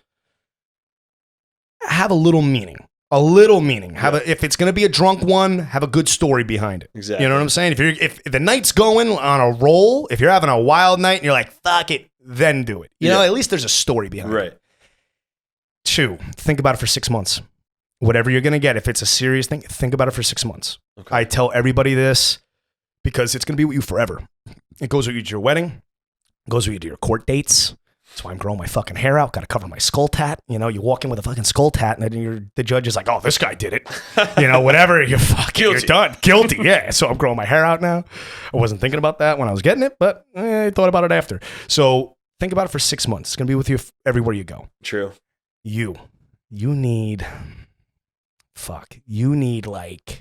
have a little meaning. A little meaning. If it's going to be a drunk one, have a good story behind it. Exactly. You know what I'm saying? If the night's going on a roll, if you're having a wild night and you're like, fuck it, then do it. You know, at least there's a story behind it. Right. 2, think about it for 6 months. Whatever you're going to get, if it's a serious thing, think about it for 6 months. Okay. I tell everybody this because it's going to be with you forever. It goes with you to your wedding. It goes with you to your court dates. That's why I'm growing my fucking hair out. Got to cover my skull tat. You know, you walk in with a fucking skull tat, and then the judge is like, "Oh, this guy did it." You know, whatever. You're you're done. Guilty. Yeah. So I'm growing my hair out now. I wasn't thinking about that when I was getting it, but I thought about it after. So think about it for 6 months. It's gonna be with you everywhere you go. True. You need like.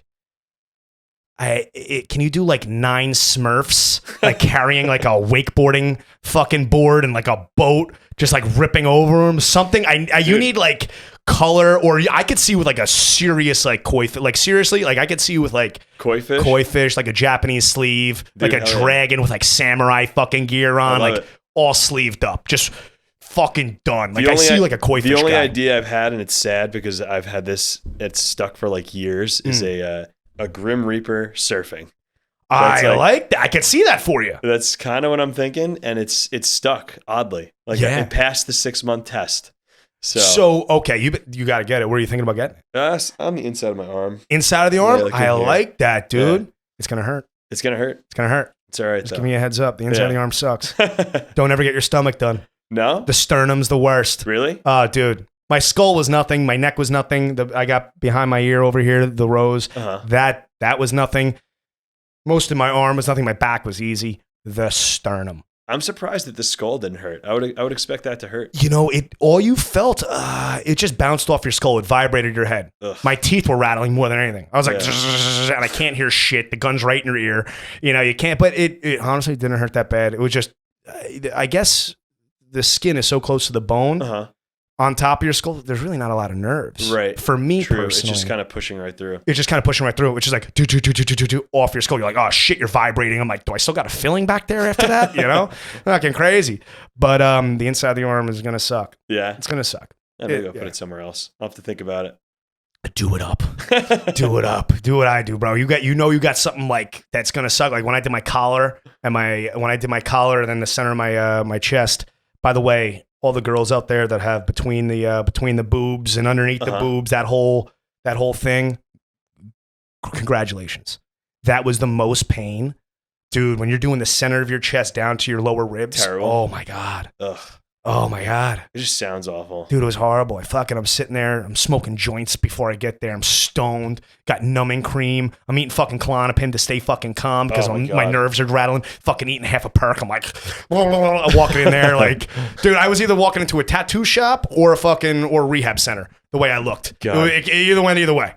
Can you do like 9 Smurfs, like carrying like a wakeboarding fucking board and like a boat, just like ripping over them? Something. You need like color, or I could see with like a serious like koi fish. Like seriously, like I could see with like koi fish, like a Japanese sleeve, dude, like a dragon with like samurai fucking gear on, like all sleeved up, just fucking done. Like I see like a koi fish. The only guy. idea I've had, and it's sad because I've had this, it's stuck for like years, is a Grim Reaper surfing. I like that. I can see that for you. That's kind of what I'm thinking, and it's stuck oddly. Like it passed the 6-month test. So okay, you got to get it. Where are you thinking about getting it? On the inside of my arm. Inside of the arm? Yeah, I like that, dude. Yeah. It's gonna hurt. It's gonna hurt. It's gonna hurt. It's all right. Just give me a heads up. The inside of the arm sucks. Don't ever get your stomach done. No. The sternum's the worst. Really? Dude. My skull was nothing. My neck was nothing. I got behind my ear over here, the rose. That was nothing. Most of my arm was nothing. My back was easy. The sternum. I'm surprised that the skull didn't hurt. I would expect that to hurt. You know, all you felt, it just bounced off your skull. It vibrated your head. Ugh. My teeth were rattling more than anything. I was like, and I can't hear shit. The gun's right in your ear. You know, you can't. But it honestly didn't hurt that bad. It was just, I guess the skin is so close to the bone. On top of your skull, there's really not a lot of nerves. Right. For me personally. It's just kind of pushing right through. It's just kind of pushing right through, which is like, do, off your skull. You're like, oh shit, you're vibrating. I'm like, do I still got a filling back there after that? You know? Fucking crazy. But the inside of the arm is going to suck. Yeah. It's going to suck. Maybe I'll put it somewhere else. I'll have to think about it. Do it up. Do it up. Do what I do, bro. You got something like that's going to suck. Like when I did my collar and then the center of my chest, by the way, all the girls out there that have between the boobs and underneath the boobs, that whole thing, congratulations. That was the most pain. Dude, when you're doing the center of your chest down to your lower ribs. Terrible. Oh my God. Ugh. Oh my God. It just sounds awful. Dude, it was horrible. I'm sitting there, I'm smoking joints before I get there. I'm stoned, got numbing cream. I'm eating fucking Klonopin to stay fucking calm because my nerves are rattling. Fucking eating half a perk. I'm like, I'm walking in there like, dude, I was either walking into a tattoo shop or a rehab center the way I looked. Either way.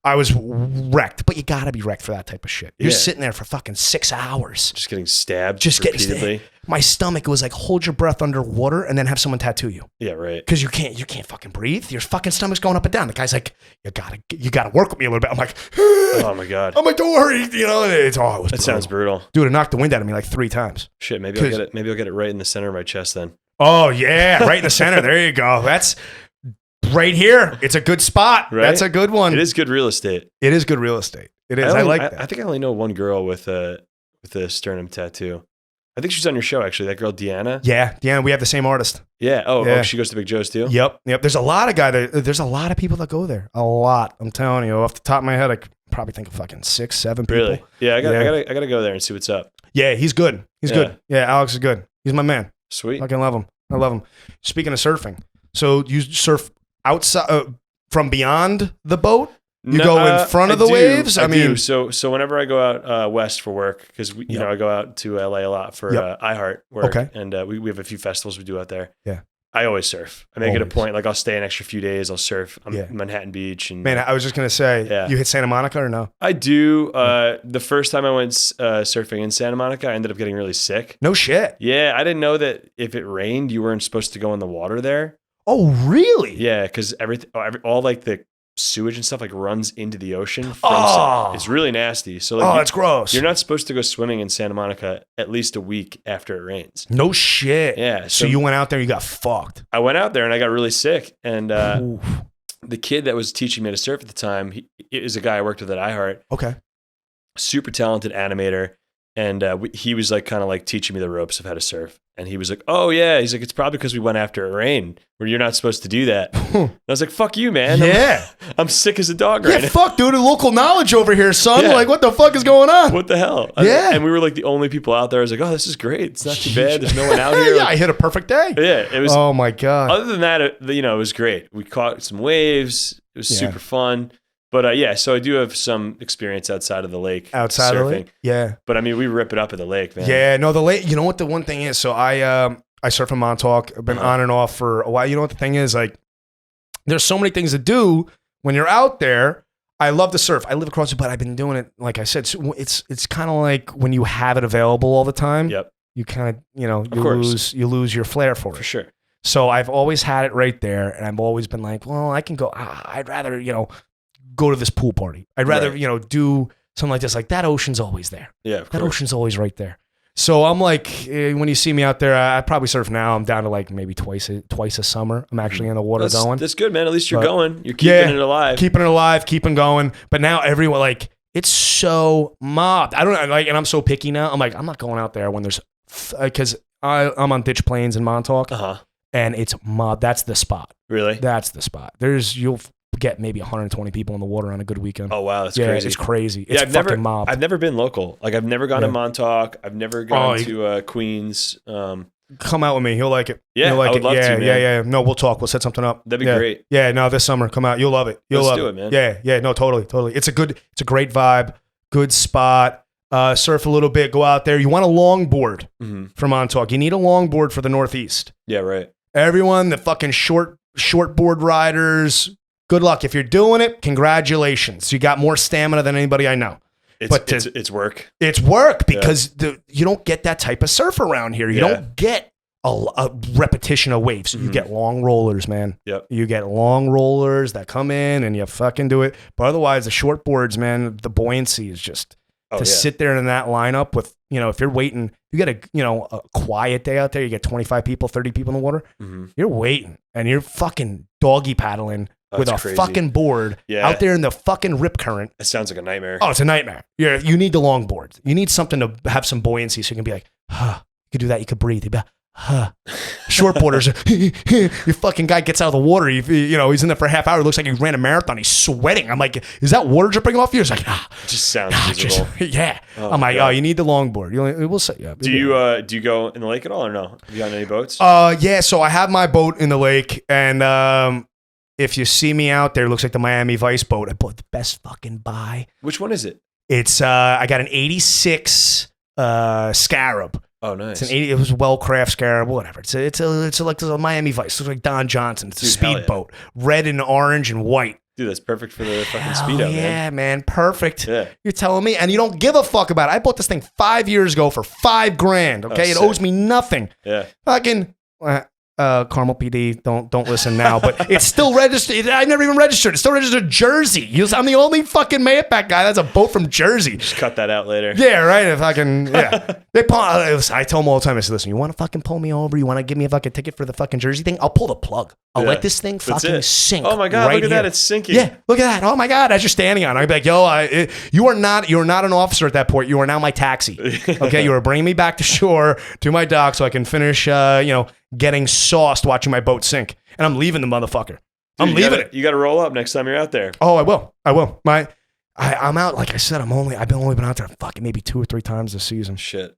I was wrecked, but you gotta be wrecked for that type of shit. You're sitting there for fucking 6 hours. Just getting stabbed repeatedly. My stomach was like, hold your breath underwater and then have someone tattoo you. Yeah, right. Because you can't fucking breathe. Your fucking stomach's going up and down. The guy's like, you gotta work with me a little bit. I'm like, oh my God. I'm like, don't worry. You know, it was That sounds brutal. Dude, it knocked the wind out of me like 3 times. Shit, maybe I'll get it right in the center of my chest then. Oh yeah, right in the center. There you go. That's right here. It's a good spot. Right? That's a good one. It is good real estate. It is good real estate. It is. I like that. I think I only know one girl with a sternum tattoo. I think she's on your show, actually. That girl, Deanna. Yeah, Deanna. We have the same artist. Yeah. Oh, she goes to Big Joe's too? Yep. There's a lot of people that go there. A lot. I'm telling you, off the top of my head, I could probably think of fucking 6, 7 people. Really? Yeah, I gotta go there and see what's up. Yeah, he's good. He's good. Yeah, Alex is good. He's my man. Sweet. Fucking love him. I love him. Speaking of surfing, so you surf outside from beyond the boat? You go in front of the waves? I mean, so whenever I go out west for work, because you know I go out to LA a lot for iHeart work, and we have a few festivals we do out there. Yeah, I always surf. I make it a point. Like I'll stay an extra few days. I'll surf on Manhattan Beach. And man, I was just gonna say, you hit Santa Monica or no? I do. The first time I went surfing in Santa Monica, I ended up getting really sick. No shit. Yeah, I didn't know that if it rained, you weren't supposed to go in the water there. Oh, really? Yeah, because all like the sewage and stuff like runs into the ocean. It's really nasty. So like, it's gross. You're not supposed to go swimming in Santa Monica at least a week after it rains. No shit. Yeah. So you went out there, you got fucked. I went out there and I got really sick. And the kid that was teaching me to surf at the time, he is a guy I worked with at iHeart. Okay. Super talented animator. And he was like kind of like teaching me the ropes of how to surf. And he was like, oh yeah. He's like, it's probably because we went after it rained where you're not supposed to do that. And I was like, fuck you, man. Yeah. I'm sick as a dog right now. Fuck, dude. Local knowledge over here, son. Yeah. Like, what the fuck is going on? What the hell? Yeah. And we were like the only people out there. I was like, oh, this is great. It's not too bad. There's no one out here. Yeah, I hit a perfect day. Yeah. It was. Oh my God. Other than that, it was great. We caught some waves. It was super fun. But so I do have some experience outside of the lake. Outside surfing. of the lake? Yeah. But I mean, we rip it up at the lake, man. Yeah, no, the lake, you know what the one thing is? So I surf in Montauk. I've been on and off for a while. You know what the thing is? Like, there's so many things to do when you're out there. I love to surf. I live across the, but I've been doing it, like I said, so it's kind of like when you have it available all the time. Yep. You kind of, you lose your flair for it. For sure. So I've always had it right there, and I've always been like, well, I can go. I'd rather, go to this pool party. I'd rather, do something like this. Like that ocean's always there. Yeah, of course. That ocean's always right there. So I'm like, when you see me out there, I probably surf now. I'm down to like maybe twice a summer. I'm actually in the water going. That's good, man. At least you're going. You're keeping it alive. Keeping it alive, keeping going. But now everyone, like, it's so mobbed. I don't know, like, and I'm so picky now. I'm like, I'm not going out there when there's, because I'm on Ditch Plains in Montauk, and it's mobbed. That's the spot. Really? That's the spot. You'll get maybe 120 people in the water on a good weekend. Oh wow, that's crazy. It's crazy. It's fucking mobbed. I've never been local. Like I've never gone to Montauk. I've never gone to Queens. Come out with me. He'll like it. Yeah, He'll like I would love to, man. Yeah. No, we'll talk. We'll set something up. That'd be great. Yeah, no, this summer, come out. You'll love it. Let's do it, man. Yeah. No, totally. It's a great vibe. Good spot. Surf a little bit. Go out there. You want a longboard for Montauk. You need a longboard for the Northeast. Yeah, right. Everyone, the fucking shortboard riders. Good luck. If you're doing it, congratulations. You got more stamina than anybody I know. It's work. It's work because you don't get that type of surf around here. You don't get a repetition of waves. You get long rollers, man. Yep. You get long rollers that come in and you fucking do it. But otherwise, the short boards, man, the buoyancy is just sit there in that lineup with, if you're waiting, you get a quiet day out there, you get 25 people, 30 people in the water. You're waiting and you're fucking doggy paddling with a fucking board out there in the fucking rip current. It sounds like a nightmare. Oh, it's a nightmare. You need the longboard. You need something to have some buoyancy so you can be like, you could do that. You could breathe. You'd be like, Shortboarders, your fucking guy gets out of the water. He's in there for a half hour. It looks like he ran a marathon. He's sweating. I'm like, is that water dripping off you? He's like, It just sounds miserable. I'm like, God. You need the longboard. We'll set you up. Do you go in the lake at all or no? Have you got any boats? Yeah. So I have my boat in the lake, and if you see me out there, it looks like the Miami Vice boat. I bought the best fucking buy. Which one is it? It's I got an 86 Scarab. Oh, nice. It was a well-crafted Scarab, whatever. It's like a Miami Vice. It's like Don Johnson. It's a speedboat, red and orange and white. Dude, that's perfect for the fucking speedo, man. Yeah, man, perfect. Yeah. You're telling me, and you don't give a fuck about it. I bought this thing 5 years ago for $5,000. Okay, it owes me nothing. Yeah. Fucking. Carmel PD, don't listen now, but it's still registered. I never even registered. It's still registered Jersey. I'm the only fucking Mahopac guy that's a boat from Jersey. Just cut that out later. Yeah, right. If I can, I tell them all the time. I said, listen, you want to fucking pull me over? You want to give me a fucking ticket for the fucking Jersey thing? I'll pull the plug. I'll let this thing fucking sink. Oh my God, right look at here. that. It's sinking. Yeah, look at that. Oh my God, as you're standing on it, I'd be like, you're not an officer at that point. You are now my taxi. Okay, you are bringing me back to shore to my dock so I can finish, getting sauced watching my boat sink. And I'm leaving the motherfucker. I'm leaving it. You got to roll up next time you're out there. Oh, I will. I'm out, like I said, I've only been out there fucking maybe 2 or 3 times this season. Shit.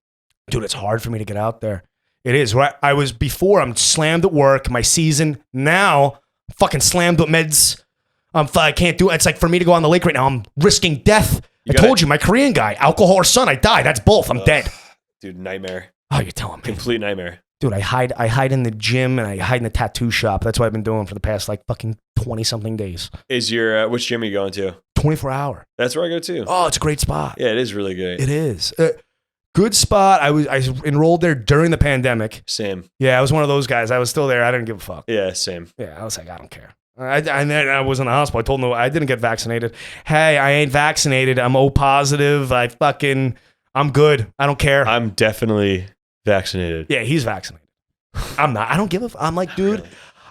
Dude, it's hard for me to get out there. It is. Right? I'm slammed at work, my season. Now, fucking slammed with meds. I can't do it. It's like for me to go on the lake right now, I'm risking death. I told you, my Korean guy, alcohol or sun, I die. That's both. I'm dead. Dude, nightmare. Oh, you're telling me. Complete nightmare. Dude, I hide in the gym and I hide in the tattoo shop. That's what I've been doing for the past like fucking 20-something days. Is your, which gym are you going to? 24-hour. That's where I go too. Oh, it's a great spot. Yeah, it is really good. It is. Good spot. I enrolled there during the pandemic. Same. Yeah, I was one of those guys. I was still there. I didn't give a fuck. Yeah, same. Yeah, I was like, I don't care. And then I was in the hospital. I told them I didn't get vaccinated. Hey, I ain't vaccinated. I'm O positive. I'm good. I don't care. I'm definitely vaccinated. Yeah, he's vaccinated. I'm not. I don't give a fuck. I'm like, dude,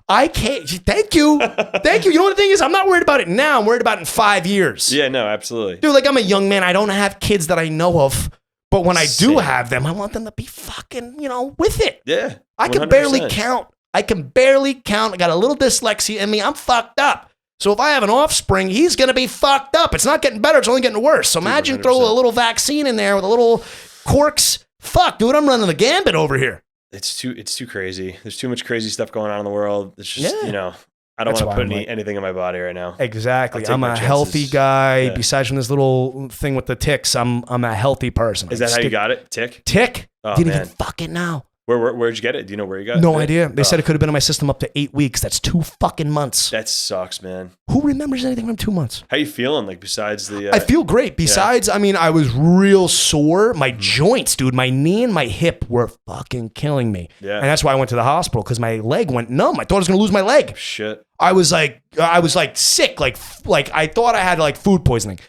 I can't. Thank you. Thank you. You know what the thing is? I'm not worried about it now. I'm worried about it in 5 years. Yeah, no, absolutely. Dude, like I'm a young man. I don't have kids that I know of. But when I do have them, I want them to be fucking, with it. Yeah. 100%. I can barely count. I got a little dyslexia in me. I'm fucked up. So if I have an offspring, he's going to be fucked up. It's not getting better. It's only getting worse. So imagine 100%. Throw a little vaccine in there with a little corks. Fuck, dude, I'm running the gambit over here. It's too crazy. There's too much crazy stuff going on in the world. It's just, I don't want to put anything in my body right now. Exactly. I'm a healthy guy. Yeah. Besides from this little thing with the ticks, I'm a healthy person. Is that how you got it? Tick? Oh, didn't even fucking know. Where'd you get it? Do you know where you got it? No idea. They said it could have been in my system up to 8 weeks. That's 2 fucking months. That sucks, man. Who remembers anything from 2 months? How you feeling? Like besides the... I feel great. Besides, I was real sore. My joints, dude, my knee and my hip were fucking killing me. Yeah. And that's why I went to the hospital because my leg went numb. I thought I was going to lose my leg. Shit. I was like sick. Like I thought I had like food poisoning.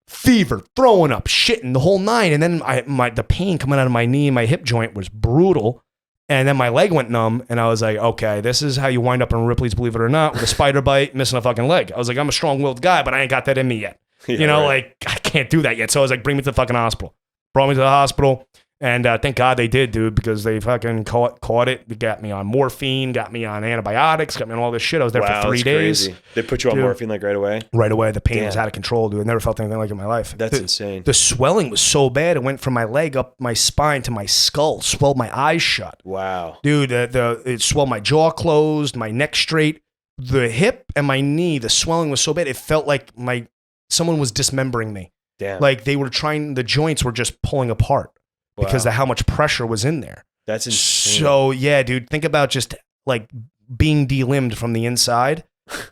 Fever, throwing up, shitting the whole nine. And then the pain coming out of my knee and my hip joint was brutal. And then my leg went numb. And I was like, okay, this is how you wind up in Ripley's Believe It or Not with a spider bite, missing a fucking leg. I was like, I'm a strong-willed guy, but I ain't got that in me yet. Yeah, right. I can't do that yet. So I was like, bring me to the fucking hospital. Brought me to the hospital. And thank God they did, dude, because they fucking caught it. They got me on morphine, got me on antibiotics, got me on all this shit. I was there for 3 days. Crazy. They put you on morphine like right away? Right away. The pain was out of control, dude. I never felt anything like it in my life. That's insane. The swelling was so bad. It went from my leg up my spine to my skull, swelled my eyes shut. Wow. Dude, it swelled my jaw closed, my neck straight. The hip and my knee, the swelling was so bad. It felt like someone was dismembering me. Damn. Like the joints were just pulling apart. Because of how much pressure was in there. That's insane. So, yeah, dude, think about just like being delimbed from the inside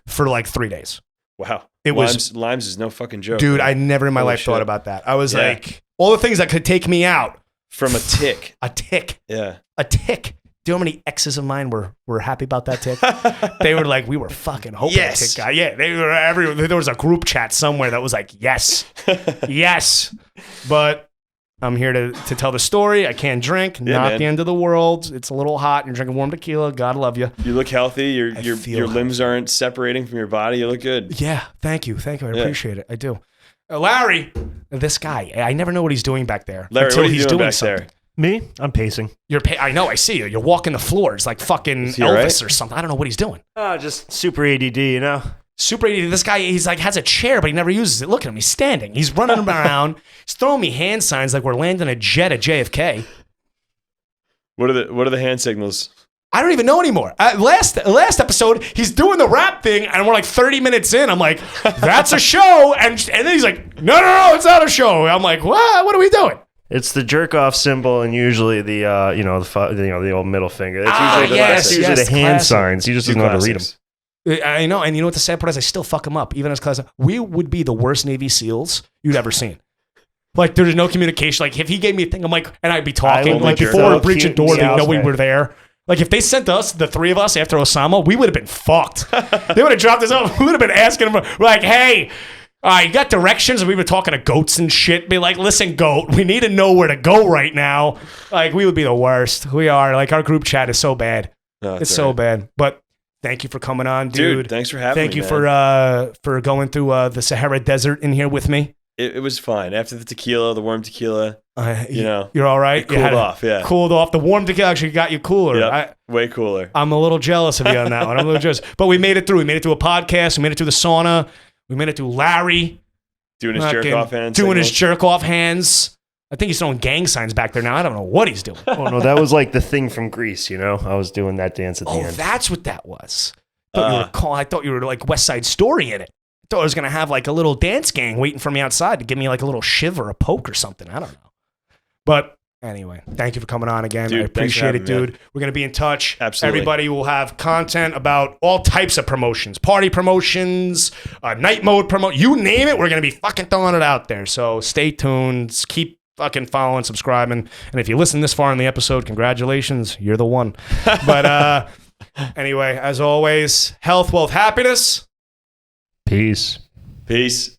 for like 3 days. Wow. Lyme's is no fucking joke. Dude, man. I never in my life thought about that. I was like, all the things that could take me out. From a tick. A tick. Yeah. A tick. Do you know how many exes of mine were happy about that tick? They were like, we were fucking hoping that tick guy. Yeah, there was a group chat somewhere that was like, yes. Yes. But... I'm here to tell the story. I can't drink. Not the end of the world. It's a little hot. You're drinking warm tequila. God love you. You look healthy. Your limbs aren't separating from your body. You look good. Yeah. Thank you. I appreciate it. I do. Larry, this guy. I never know what he's doing back there. Larry, what are you doing back there? Me? I'm pacing. I know. I see you. You're walking the floors like fucking Elvis or something. I don't know what he's doing. Just super ADD, you know? Super ADD. This guy, he's like has a chair, but he never uses it. Look at him. He's standing. He's running around. He's throwing me hand signs like we're landing a jet at JFK. What are the hand signals? I don't even know anymore. Last episode, he's doing the rap thing, and we're like 30 minutes in. I'm like, that's a show, and then he's like, no, it's not a show. I'm like, what are we doing? It's the jerk off symbol, and usually the old middle finger. That's usually the hand signs. You just don't know how to read them. I know, and you know what the sad part is? I still fuck him up, even as class. We would be the worst Navy SEALs you'd ever seen. Like, there's no communication. Like, if he gave me a thing, I'm like, and I'd be talking. Like, before we breach a door, they know we were there. Like, if they sent us, the three of us, after Osama, we would have been fucked. They would have dropped us off. We would have been asking them, like, hey, you got directions? And we were talking to goats and shit. Be like, listen, goat, we need to know where to go right now. Like, we would be the worst. We are. Like, our group chat is so bad. No, it's so bad. But thank you for coming on, dude. Thanks for having me. Thank you for going through the Sahara Desert in here with me. It was fine. After the tequila, the warm tequila, you're all right. Cooled off, yeah. Cooled off. The warm tequila actually got you cooler. Yep, way cooler. I'm a little jealous of you on that one. I'm a little jealous. But we made it through. We made it through a podcast. We made it through the sauna. We made it through Larry. Doing his jerk-off hands. Doing his jerk-off hands. I think he's throwing gang signs back there now. I don't know what he's doing. Oh, no, that was like the thing from Greece, you know? I was doing that dance at the end. Oh, that's what that was. I thought you were like West Side Story in it. I thought I was gonna have like a little dance gang waiting for me outside to give me like a little shiv or a poke or something. I don't know. But anyway, thank you for coming on again. Dude, I appreciate it, dude. Me, We're going to be in touch. Absolutely. Everybody will have content about all types of promotions, party promotions, night mode you name it. We're going to be fucking throwing it out there. So stay tuned. Keep fucking following, subscribing. And if you listen this far in the episode, congratulations. You're the one. But anyway, as always, health, wealth, happiness. Peace. Peace.